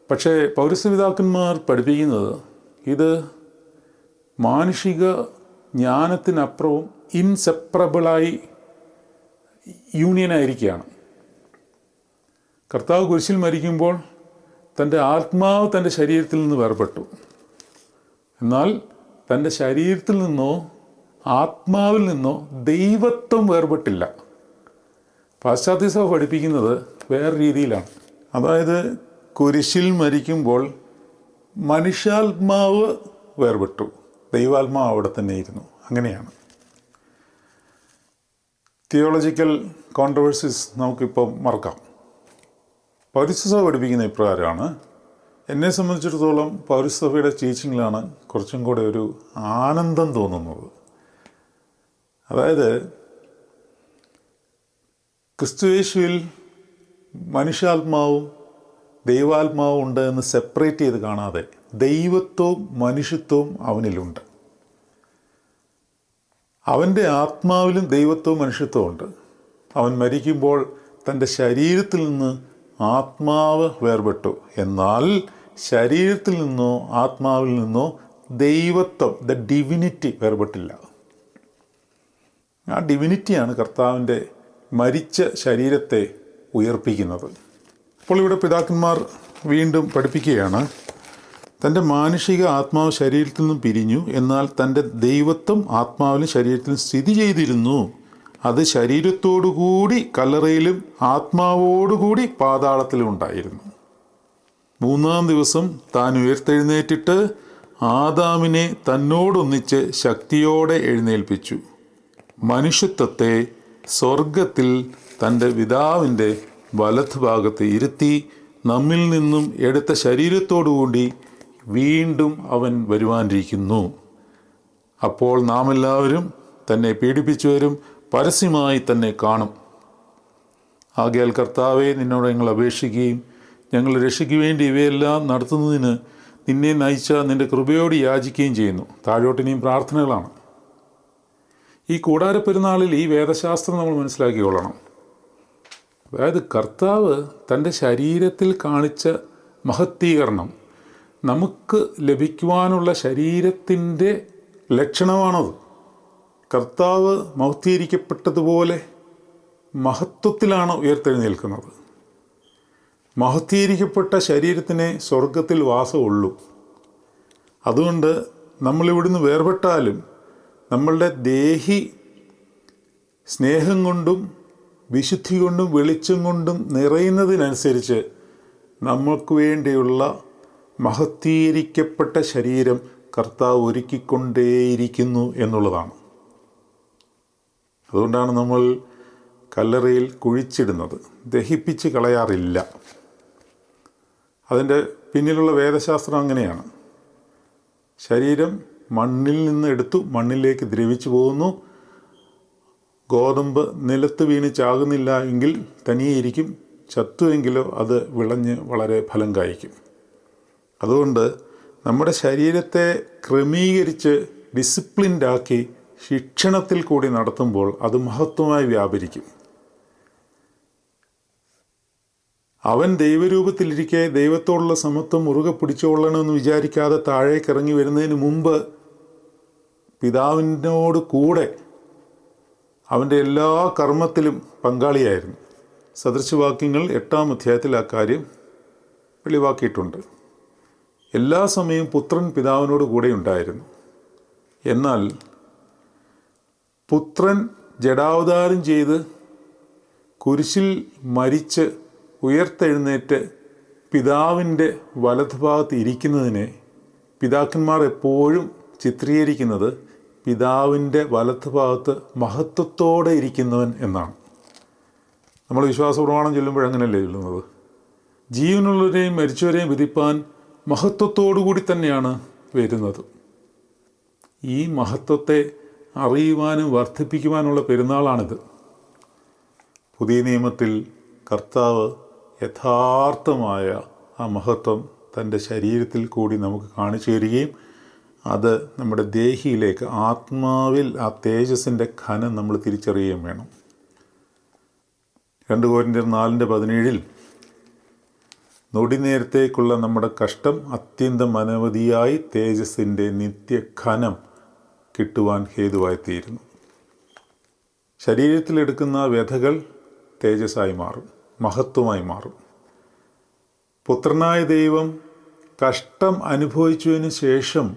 പക്ഷേ പൗരസ്ത്യപിതാക്കന്മാർ പഠിപ്പിക്കുന്നത് ഇത് മാനുഷിക ജ്ഞാനത്തിനപ്പുറവും ഇൻസെപ്പറബിളായി യൂണിയനായിരിക്കുകയാണ്. കർത്താവ് കുരിശിൽ മരിക്കുമ്പോൾ തൻ്റെ ആത്മാവ് തൻ്റെ ശരീരത്തിൽ നിന്ന് വേർപെട്ടു. എന്നാൽ തൻ്റെ ശരീരത്തിൽ നിന്നോ ആത്മാവിൽ നിന്നോ ദൈവത്വം വേർപെട്ടില്ല. പാശ്ചാത്യ സഭ പഠിപ്പിക്കുന്നത് വേറെ രീതിയിലാണ്. അതായത് കുരിശിൽ മരിക്കുമ്പോൾ മനുഷ്യാത്മാവ് വേർപെട്ടു, ദൈവാത്മാവ് അവിടെ തന്നെ ഇരുന്നു. അങ്ങനെയാണ്. തിയോളജിക്കൽ കോൺട്രവേഴ്സീസ് നമുക്കിപ്പം മറക്കാം. പൗരസ്ത്യ പഠിപ്പിക്കുന്ന ഇപ്രകാരമാണ്. എന്നെ സംബന്ധിച്ചിടത്തോളം പൗരസ്ത്യയുടെ ടീച്ചിങ്ങിലാണ് കുറച്ചും കൂടെ ഒരു ആനന്ദം തോന്നുന്നത്. അതായത് ക്രിസ്തുയേശുവിൽ മനുഷ്യാത്മാവും ദൈവാത്മാവും ഉണ്ട് എന്ന് സെപ്പറേറ്റ് ചെയ്ത് കാണാതെ ദൈവത്വവും മനുഷ്യത്വവും അവനിലുണ്ട്. അവൻ്റെ ആത്മാവിലും ദൈവത്വവും മനുഷ്യത്വവും ഉണ്ട്. അവൻ മരിക്കുമ്പോൾ തൻ്റെ ശരീരത്തിൽ നിന്ന് ആത്മാവ് വേർപെട്ടു. എന്നാൽ ശരീരത്തിൽ നിന്നോ ആത്മാവിൽ നിന്നോ ദൈവത്വം, ദ ഡിവിനിറ്റി വേർപെട്ടില്ല. ആ ഡിവിനിറ്റിയാണ് കർത്താവിൻ്റെ മരിച്ച ശരീരത്തെ ഉയർപ്പിക്കുന്നത്. അപ്പോൾ ഇവിടെ പിതാക്കന്മാർ വീണ്ടും പഠിപ്പിക്കുകയാണ്, തൻ്റെ മാനുഷിക ആത്മാവ് ശരീരത്തിൽ നിന്നും പിരിഞ്ഞു, എന്നാൽ തൻ്റെ ദൈവത്വം ആത്മാവിലും ശരീരത്തിലും സ്ഥിതി ചെയ്തിരുന്നു. അത് ശരീരത്തോടുകൂടി കല്ലറയിലും ആത്മാവോടുകൂടി പാതാളത്തിലും ഉണ്ടായിരുന്നു. 3-ാം ദിവസം താൻ ഉയർത്തെഴുന്നേറ്റിട്ട് ആദാമിനെ തന്നോടൊന്നിച്ച് ശക്തിയോടെ എഴുന്നേൽപ്പിച്ചു. മനുഷ്യത്വത്തെ സ്വർഗത്തിൽ തൻ്റെ പിതാവിൻ്റെ വലതുഭാഗത്ത് ഇരുത്തി നമ്മിൽ നിന്നും എടുത്ത ശരീരത്തോടുകൂടി വീണ്ടും അവൻ വരുവാനിരിക്കുന്നു. അപ്പോൾ നാം എല്ലാവരും തന്നെ പീഡിപ്പിച്ചവരും പരസ്യമായി തന്നെ കാണും. ആകയാൽ കർത്താവെ, നിന്നോട് ഞങ്ങൾ അപേക്ഷിക്കുകയും ഞങ്ങൾ രക്ഷയ്ക്ക് വേണ്ടി ഇവയെല്ലാം നടത്തുന്നതിന് നിന്നെ നയിച്ച നിൻ്റെ കൃപയോട് യാചിക്കുകയും ചെയ്യുന്നു. താഴോട്ടിനിയും പ്രാർത്ഥനകളാണ്. ഈ കൂടാരപ്പെരുന്നാളിൽ ഈ വേദശാസ്ത്രം നമ്മൾ മനസ്സിലാക്കിക്കൊള്ളണം. അതായത് കർത്താവ് തൻ്റെ ശരീരത്തിൽ കാണിച്ച മഹത്വീകരണം നമുക്ക് ലഭിക്കുവാനുള്ള ശരീരത്തിൻ്റെ ലക്ഷണമാണത്. കർത്താവ് മഹത്വീകരിക്കപ്പെട്ടതുപോലെ മഹത്വത്തിലാണ് ഉയർത്തെഴുന്നേൽക്കുന്നത്. മഹത്വീകരിക്കപ്പെട്ട ശരീരത്തിനെ സ്വർഗത്തിൽ വാസമുള്ളൂ. അതുകൊണ്ട് നമ്മളിവിടുന്ന് വേർപെട്ടാലും നമ്മളുടെ ദേഹി സ്നേഹം കൊണ്ടും വിശുദ്ധി കൊണ്ടും വെളിച്ചം കൊണ്ടും നിറയുന്നതിനനുസരിച്ച് നമുക്ക് വേണ്ടിയുള്ള മഹത്വീകരിക്കപ്പെട്ട ശരീരം കർത്താവ് ഒരുക്കിക്കൊണ്ടേയിരിക്കുന്നു എന്നുള്ളതാണ്. അതുകൊണ്ടാണ് നമ്മൾ കല്ലറയിൽ കുഴിച്ചിടുന്നത്, ദഹിപ്പിച്ച് കളയാറില്ല. അതിൻ്റെ പിന്നിലുള്ള വേദശാസ്ത്രം അങ്ങനെയാണ്. ശരീരം മണ്ണിൽ നിന്ന് എടുത്തു മണ്ണിലേക്ക് ദ്രവിച്ചു പോകുന്നു. ഗോതമ്പ് നിലത്ത് വീണ് ചാകുന്നില്ല എങ്കിൽ തനിയെയിരിക്കും, ചത്തുവെങ്കിലോ അത് വിളഞ്ഞ് വളരെ ഫലം കായ്ക്കും. അതുകൊണ്ട് നമ്മുടെ ശരീരത്തെ ക്രമീകരിച്ച് ഡിസിപ്ലിൻഡാക്കി ശിക്ഷണത്തിൽ കൂടി നടത്തുമ്പോൾ അത് മഹത്വമായി വ്യാപരിക്കും. അവൻ ദൈവരൂപത്തിലിരിക്കെ ദൈവത്തോടുള്ള സമത്വം മുറുകെ പിടിച്ചുകൊള്ളണമെന്ന് വിചാരിക്കാതെ താഴേക്ക് ഇറങ്ങി വരുന്നതിന് മുമ്പ് പിതാവിനോട് കൂടെ അവൻ്റെ എല്ലാ കർമ്മത്തിലും പങ്കാളിയായിരുന്നു. സദൃശവാക്യങ്ങൾ 8-ാം അധ്യായത്തിൽ ആ കാര്യം വെളിവാക്കിയിട്ടുണ്ട്. എല്ലാ സമയവും പുത്രൻ പിതാവിനോട് കൂടെ ഉണ്ടായിരുന്നു. എന്നാൽ പുത്രൻ ജഡാവതാരം ചെയ്ത് കുരിശിൽ മരിച്ച് ഉയർത്തെഴുന്നേറ്റ് പിതാവിൻ്റെ വലതുഭാഗത്ത് ഇരിക്കുന്നതിനെ പിതാക്കന്മാർ എപ്പോഴും ചിത്രീകരിക്കുന്നത് പിതാവിൻ്റെ വലതുഭാഗത്ത് മഹത്വത്തോടെ ഇരിക്കുന്നവൻ എന്നാണ്. നമ്മൾ വിശ്വാസ പ്രമാണം ചൊല്ലുമ്പോൾ അങ്ങനെയല്ലേ ചൊല്ലുന്നത്? ജീവനുള്ളവരെയും മരിച്ചവരെയും വിധിപ്പാൻ മഹത്വത്തോടുകൂടി തന്നെയാണ് വരുന്നത്. ഈ മഹത്വത്തെ അറിയുവാനും വർദ്ധിപ്പിക്കുവാനുള്ള പെരുന്നാളാണിത്. പുതിയ നിയമത്തിൽ കർത്താവ് യഥാർത്ഥമായ ആ മഹത്വം തൻ്റെ ശരീരത്തിൽ കൂടി നമുക്ക് കാണിച്ചു തരികയും അത് നമ്മുടെ ദേഹിയിലേക്ക് ആത്മാവിൽ ആ തേജസ്സിൻ്റെ ഘനം നമ്മൾ തിരിച്ചറിയുകയും വേണം. 2 കൊരിന്ത്യർ 4:17 നൊടി നേരത്തേക്കുള്ള നമ്മുടെ കഷ്ടം അത്യന്തം അനവധിയായി തേജസ്സിൻ്റെ നിത്യഘനം കിട്ടുവാൻ ഹേതുവായിത്തീരുന്നു. ശരീരത്തിലെടുക്കുന്ന വ്യഥകൾ തേജസ്സായി മാറും, മഹത്വമായി മാറും. പുത്രനായ ദൈവം കഷ്ടം അനുഭവിച്ചതിന് ശേഷം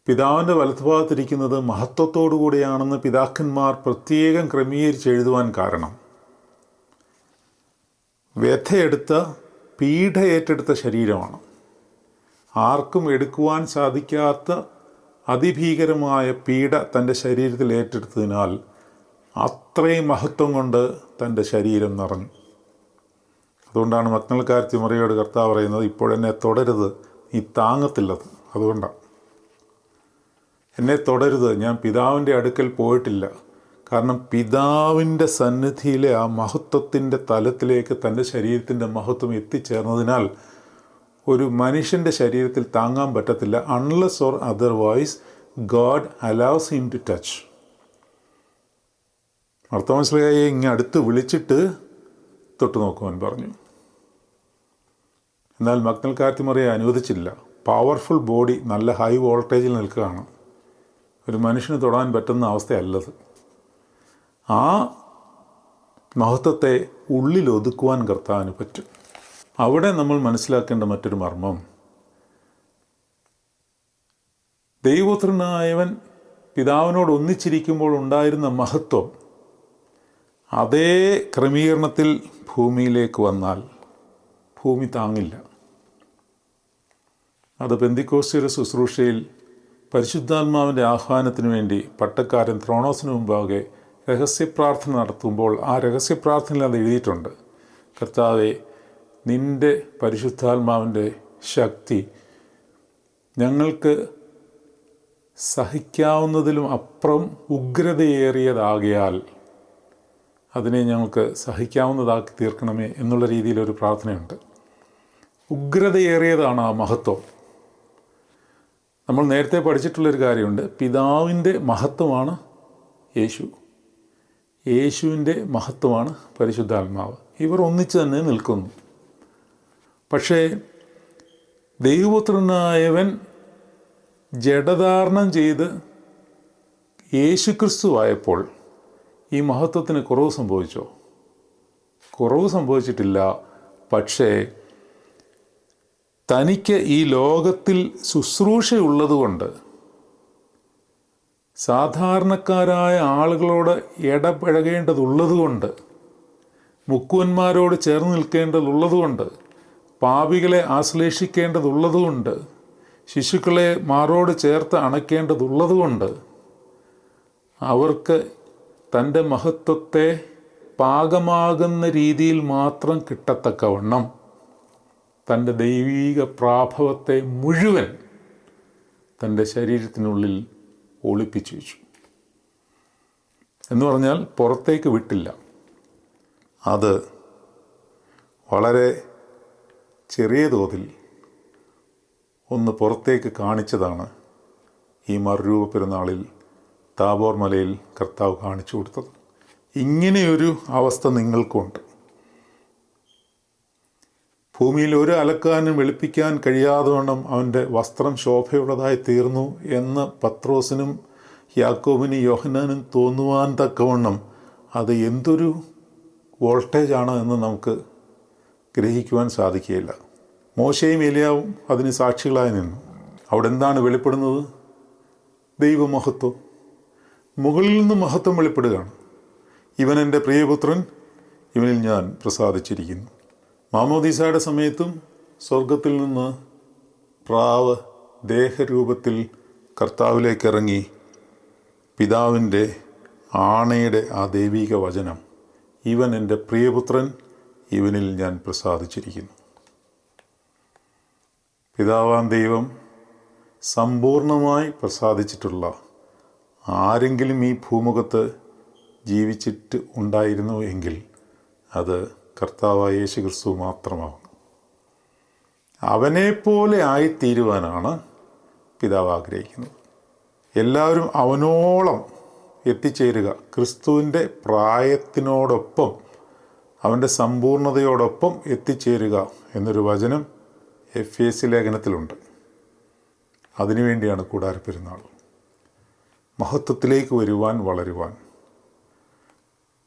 പിതാവിൻ്റെ വലതുഭാഗത്തിരിക്കുന്നത് മഹത്വത്തോടു കൂടിയാണെന്ന് പിതാക്കന്മാർ പ്രത്യേകം ക്രമീകരിച്ച് എഴുതുവാൻ കാരണം വ്യഥയെടുത്ത പീഡ ഏറ്റെടുത്ത ശരീരമാണ്. ആർക്കും എടുക്കുവാൻ സാധിക്കാത്ത അതിഭീകരമായ പീഡ തൻ്റെ ശരീരത്തിൽ ഏറ്റെടുത്തതിനാൽ അത്രയും മഹത്വം കൊണ്ട് തൻ്റെ ശരീരം നിറഞ്ഞു. അതുകൊണ്ടാണ് മഗ്ദലക്കാരത്തി മറിയയോട് കർത്താവ് പറയുന്നത്, ഇപ്പോഴെന്നെ തുടരുത്, നീ താങ്ങത്തില്ലത്. അതുകൊണ്ടാണ് എന്നെ തുടരുത്, ഞാൻ പിതാവിൻ്റെ അടുക്കൽ പോയിട്ടില്ല. കാരണം പിതാവിൻ്റെ സന്നിധിയിലെ ആ മഹത്വത്തിൻ്റെ തലത്തിലേക്ക് തൻ്റെ ശരീരത്തിൻ്റെ മഹത്വം എത്തിച്ചേർന്നതിനാൽ ഒരു മനുഷ്യൻ്റെ ശരീരത്തിൽ താങ്ങാൻ പറ്റത്തില്ല. Unless or otherwise God allows him to touch. മർത്തോമാശ്ലീഹായെ ഇങ്ങനെ അടുത്ത് വിളിച്ചിട്ട് തൊട്ട് നോക്കുവാൻ പറഞ്ഞു. എന്നാൽ മഗ്ദലക്കാരത്തി മറിയെ അനുവദിച്ചില്ല. പവർഫുൾ ബോഡി, നല്ല ഹൈ വോൾട്ടേജിൽ നിൽക്കുകയാണ്. ഒരു മനുഷ്യന് തൊടാൻ പറ്റുന്ന അവസ്ഥയല്ലത്. ആ മഹത്വത്തെ ഉള്ളിൽ ഒതുക്കുവാൻ കർത്താവിന് പറ്റും. അവിടെ നമ്മൾ മനസ്സിലാക്കേണ്ട മറ്റൊരു മർമ്മം, ദൈവപുത്രനായവൻ പിതാവിനോട് ഒന്നിച്ചിരിക്കുമ്പോൾ ഉണ്ടായിരുന്ന മഹത്വം അതേ ക്രമീകരണത്തിൽ ഭൂമിയിലേക്ക് വന്നാൽ ഭൂമി താങ്ങില്ല. അത് പെന്തിക്കോസ്തിയുടെ ശുശ്രൂഷയിൽ പരിശുദ്ധാത്മാവിൻ്റെ ആഹ്വാനത്തിന് വേണ്ടി പട്ടക്കാരൻ ത്രോണോസിന് മുമ്പാകെ രഹസ്യപ്രാർത്ഥന നടത്തുമ്പോൾ ആ രഹസ്യപ്രാർത്ഥനയിൽ അത് എഴുതിയിട്ടുണ്ട്. കർത്താവേ, നിൻ്റെ പരിശുദ്ധാത്മാവിൻ്റെ ശക്തി ഞങ്ങൾക്ക് സഹിക്കാവുന്നതിലും അപ്പുറം ഉഗ്രതയേറിയതാകിയാൽ അതിനെ ഞങ്ങൾക്ക് സഹിക്കാവുന്നതാക്കി തീർക്കണമേ എന്നുള്ള രീതിയിലൊരു പ്രാർത്ഥനയുണ്ട്. ഉഗ്രതയേറിയതാണ് ആ മഹത്വം. നമ്മൾ നേരത്തെ പഠിച്ചിട്ടുള്ളൊരു കാര്യമുണ്ട്, പിതാവിൻ്റെ മഹത്വമാണ് യേശു, യേശുവിൻ്റെ മഹത്വമാണ് പരിശുദ്ധാത്മാവ്. ഇവർ ഒന്നിച്ച് തന്നെ നിൽക്കുന്നു. പക്ഷേ ദൈവപുത്രനായവൻ ജഡധാരണം ചെയ്ത് യേശുക്രിസ്തു ആയപ്പോൾ ഈ മഹത്വത്തിന് കുറവ് സംഭവിച്ചോ? കുറവ് സംഭവിച്ചിട്ടില്ല. പക്ഷേ തനിക്ക് ഈ ലോകത്തിൽ ശുശ്രൂഷയുള്ളതുകൊണ്ട്, സാധാരണക്കാരായ ആളുകളോട് ഇടപഴകേണ്ടതുള്ളതുകൊണ്ട്, മുക്കുവന്മാരോട് ചേർന്ന് നിൽക്കേണ്ടതുള്ളതുകൊണ്ട്, പാപികളെ ആശ്ലേഷിക്കേണ്ടതുള്ളതുകൊണ്ട്, ശിശുക്കളെ മാറോട് ചേർത്ത് അണയ്ക്കേണ്ടതുള്ളതുകൊണ്ട് അവർക്ക് തൻ്റെ മഹത്വത്തെ പാകമാകുന്ന രീതിയിൽ മാത്രം കിട്ടത്തക്കവണ്ണം തൻ്റെ ദൈവീക പ്രാഭവത്തെ മുഴുവൻ തൻ്റെ ശരീരത്തിനുള്ളിൽ ഒളിപ്പിച്ചു വെച്ചു. എന്ന് പറഞ്ഞാൽ പുറത്തേക്ക് വിട്ടില്ല. അത് വളരെ ചെറിയ തോതിൽ ഒന്ന് പുറത്തേക്ക് കാണിച്ചതാണ് ഈ മറുരൂപ പെരുന്നാളിൽ താബോർ മലയിൽ കർത്താവ് കാണിച്ചു കൊടുത്തത്. ഇങ്ങനെയൊരു അവസ്ഥ നിങ്ങൾക്കുണ്ട്. ഭൂമിയിൽ ഒരു അലക്കാരനും വെളുപ്പിക്കാൻ കഴിയാതെ വണ്ണം അവൻ്റെ വസ്ത്രം ശോഭയുള്ളതായി തീർന്നു എന്ന് പത്രോസിനും യാക്കോബിനും യോഹന്നാനും തോന്നുവാൻ തക്കവണ്ണം അത് എന്തൊരു വോൾട്ടേജാണ് എന്ന് നമുക്ക് ഗ്രഹിക്കുവാൻ സാധിക്കുകയില്ല. മോശയും ഏലിയാവും അതിന് സാക്ഷികളായി നിന്നു. അവിടെ എന്താണ് വെളിപ്പെടുന്നത്? ദൈവമഹത്വം. മുകളിൽ നിന്ന് മഹത്വം വെളിപ്പെടുകയാണ്. ഇവൻ എൻ്റെ പ്രിയപുത്രൻ, ഇവനിൽ ഞാൻ പ്രസാദിച്ചിരിക്കുന്നു. മാമോദീസയുടെ സമയത്തും സ്വർഗത്തിൽ നിന്ന് പ്രാവ് ദേഹരൂപത്തിൽ കർത്താവിലേക്ക് ഇറങ്ങി പിതാവിൻ്റെ ആണയുടെ ആ ദൈവിക വചനം, ഇവൻ എൻ്റെ പ്രിയപുത്രൻ, ഇവനിൽ ഞാൻ പ്രസാദിച്ചിരിക്കുന്നു. പിതാവാം ദൈവം സമ്പൂർണമായി പ്രസാദിച്ചിട്ടുള്ള ആരെങ്കിലും ഈ ഭൂമുഖത്ത് ജീവിച്ചിട്ട് ഉണ്ടായിരുന്നു എങ്കിൽ അത് കർത്താവായ യേശു ക്രിസ്തു മാത്രമാകും. അവനെപ്പോലെ ആയിത്തീരുവാനാണ് പിതാവ് ആഗ്രഹിക്കുന്നത്. എല്ലാവരും അവനോളം എത്തിച്ചേരുക, ക്രിസ്തുവിൻ്റെ പ്രായത്തിനോടൊപ്പം അവൻ്റെ സമ്പൂർണതയോടൊപ്പം എത്തിച്ചേരുക എന്നൊരു വചനം എഫേസ്യ ലേഖനത്തിലുണ്ട്. അതിനുവേണ്ടിയാണ് കൂടാരപ്പെരുന്നാൾ. മഹത്വത്തിലേക്ക് വരുവാൻ, വളരുവാൻ.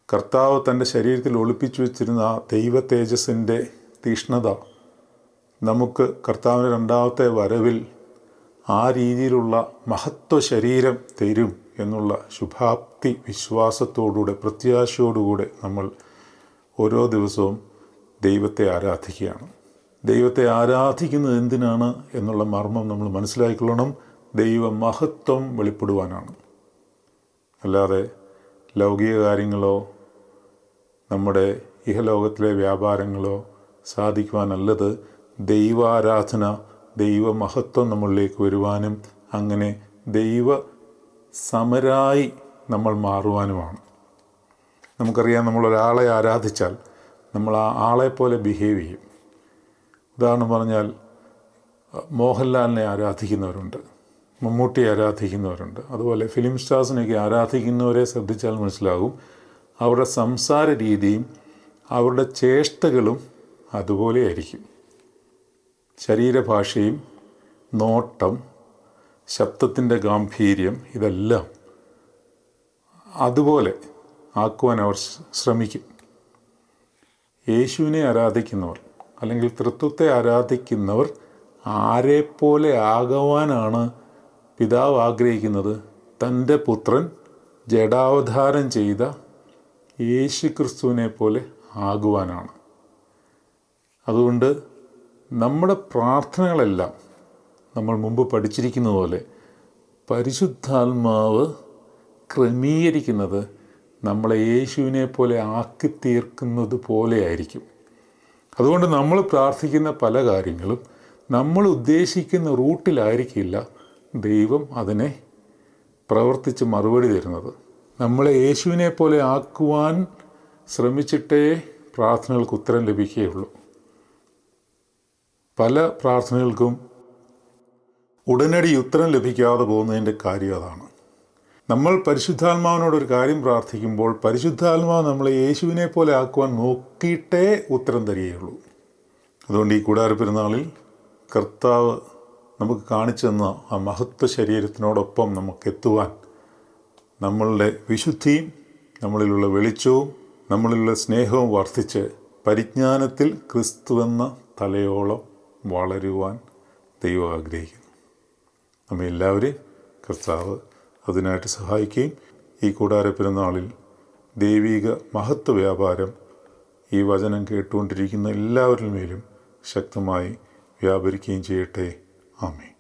കർത്താവ് തൻ്റെ ശരീരത്തിൽ ഒളിപ്പിച്ചു വച്ചിരുന്ന ആ ദൈവ തേജസ്സിൻ്റെ തീഷ്ണത നമുക്ക് കർത്താവിൻ്റെ രണ്ടാമത്തെ വരവിൽ ആ രീതിയിലുള്ള മഹത്വ ശരീരം തരും എന്നുള്ള ശുഭാപ്തി വിശ്വാസത്തോടുകൂടെ പ്രത്യാശയോടുകൂടെ നമ്മൾ ഓരോ ദിവസവും ദൈവത്തെ ആരാധിക്കുകയാണ്. ദൈവത്തെ ആരാധിക്കുന്നത് എന്തിനാണ് എന്നുള്ള മർമ്മം നമ്മൾ മനസ്സിലാക്കിക്കൊള്ളണം. ദൈവ മഹത്വം വെളിപ്പെടുവാനാണ്. അല്ലാതെ ലൗകിക കാര്യങ്ങളോ നമ്മുടെ ഇഹലോകത്തിലെ വ്യാപാരങ്ങളോ സാധിക്കുവാനല്ലത് ദൈവാരാധന, ദൈവമഹത്വം നമ്മളിലേക്ക് വരുവാനും അങ്ങനെ ദൈവ സമരായി നമ്മൾ മാറുവാനുമാണ്. നമുക്കറിയാം, നമ്മളൊരാളെ ആരാധിച്ചാൽ നമ്മൾ ആ ആളെപ്പോലെ ബിഹേവ് ചെയ്യും. ഉദാഹരണം പറഞ്ഞാൽ, മോഹൻലാലിനെ ആരാധിക്കുന്നവരുണ്ട്, മമ്മൂട്ടിയെ ആരാധിക്കുന്നവരുണ്ട്, അതുപോലെ ഫിലിം സ്റ്റാർസിനെയൊക്കെ ആരാധിക്കുന്നവരെ ശ്രദ്ധിച്ചാൽ മനസ്സിലാകും അവരുടെ സംസാര രീതിയും അവരുടെ ചേഷ്ടകളും അതുപോലെയായിരിക്കും. ശരീരഭാഷയും നോട്ടം, ശബ്ദത്തിൻ്റെ ഗാംഭീര്യം ഇതെല്ലാം അതുപോലെ ആക്കുവാൻ അവർ ശ്രമിക്കും. യേശുവിനെ ആരാധിക്കുന്നവർ അല്ലെങ്കിൽ തൃത്വത്തെ ആരാധിക്കുന്നവർ ആരെപ്പോലെ ആകുവാനാണ് പിതാവ് ആഗ്രഹിക്കുന്നത്? തൻ്റെ പുത്രൻ ജഡാവതാരം ചെയ്ത യേശു ക്രിസ്തുവിനെ പോലെ ആകുവാനാണ്. അതുകൊണ്ട് നമ്മുടെ പ്രാർത്ഥനകളെല്ലാം നമ്മൾ മുമ്പ് പഠിച്ചിരിക്കുന്നത് പോലെ പരിശുദ്ധാത്മാവ് ക്രമീകരിക്കുന്നത് നമ്മളെ യേശുവിനെ പോലെ ആക്കി തീർക്കുന്നത് പോലെ ആയിരിക്കും. അതുകൊണ്ട് നമ്മൾ പ്രാർത്ഥിക്കുന്ന പല കാര്യങ്ങളും നമ്മൾ ഉദ്ദേശിക്കുന്ന റൂട്ടിലായിരിക്കില്ല ദൈവം അതിനെ പ്രവർത്തിച്ച് മറുപടി തരുന്നത്. നമ്മളെ യേശുവിനെ പോലെ ആക്കുവാൻ ശ്രമിച്ചിട്ടേ പ്രാർത്ഥനകൾക്ക് ഉത്തരം ലഭിക്കുകയുള്ളൂ. പല പ്രാർത്ഥനകൾക്കും ഉടനടി ഉത്തരം ലഭിക്കാതെ പോകുന്നതിൻ്റെ കാര്യം അതാണ്. നമ്മൾ പരിശുദ്ധാത്മാവിനോടൊരു കാര്യം പ്രാർത്ഥിക്കുമ്പോൾ പരിശുദ്ധാത്മാവ് നമ്മളെ യേശുവിനെ പോലെ ആക്കുവാൻ നോക്കിയിട്ടേ ഉത്തരം തരികയുള്ളൂ. അതുകൊണ്ട് ഈ കൂടാരപ്പെരുന്നാളിൽ കർത്താവ് നമുക്ക് കാണിച്ചു തന്ന ആ മഹത്വ ശരീരത്തിനോടൊപ്പം നമുക്കെത്തുവാൻ നമ്മളുടെ വിശുദ്ധിയും നമ്മളിലുള്ള വെളിച്ചവും നമ്മളിലുള്ള സ്നേഹവും വർദ്ധിച്ച് പരിജ്ഞാനത്തിൽ ക്രിസ്തുവെന്ന തലയോളം വളരുവാൻ ദൈവം ആഗ്രഹിക്കുന്നു. നമ്മെ എല്ലാവരെയും കർത്താവ് അതിനായിട്ട് സഹായിക്കുകയും ഈ കൂടാരപ്പെരുന്നാളിൽ ദൈവിക മഹത്വ വ്യാപാരം ഈ വചനം കേട്ടുകൊണ്ടിരിക്കുന്ന എല്ലാവരുടെ മേലും ശക്തമായി വ്യാപരിക്കുകയും ചെയ്യട്ടെ. ആമേൻ.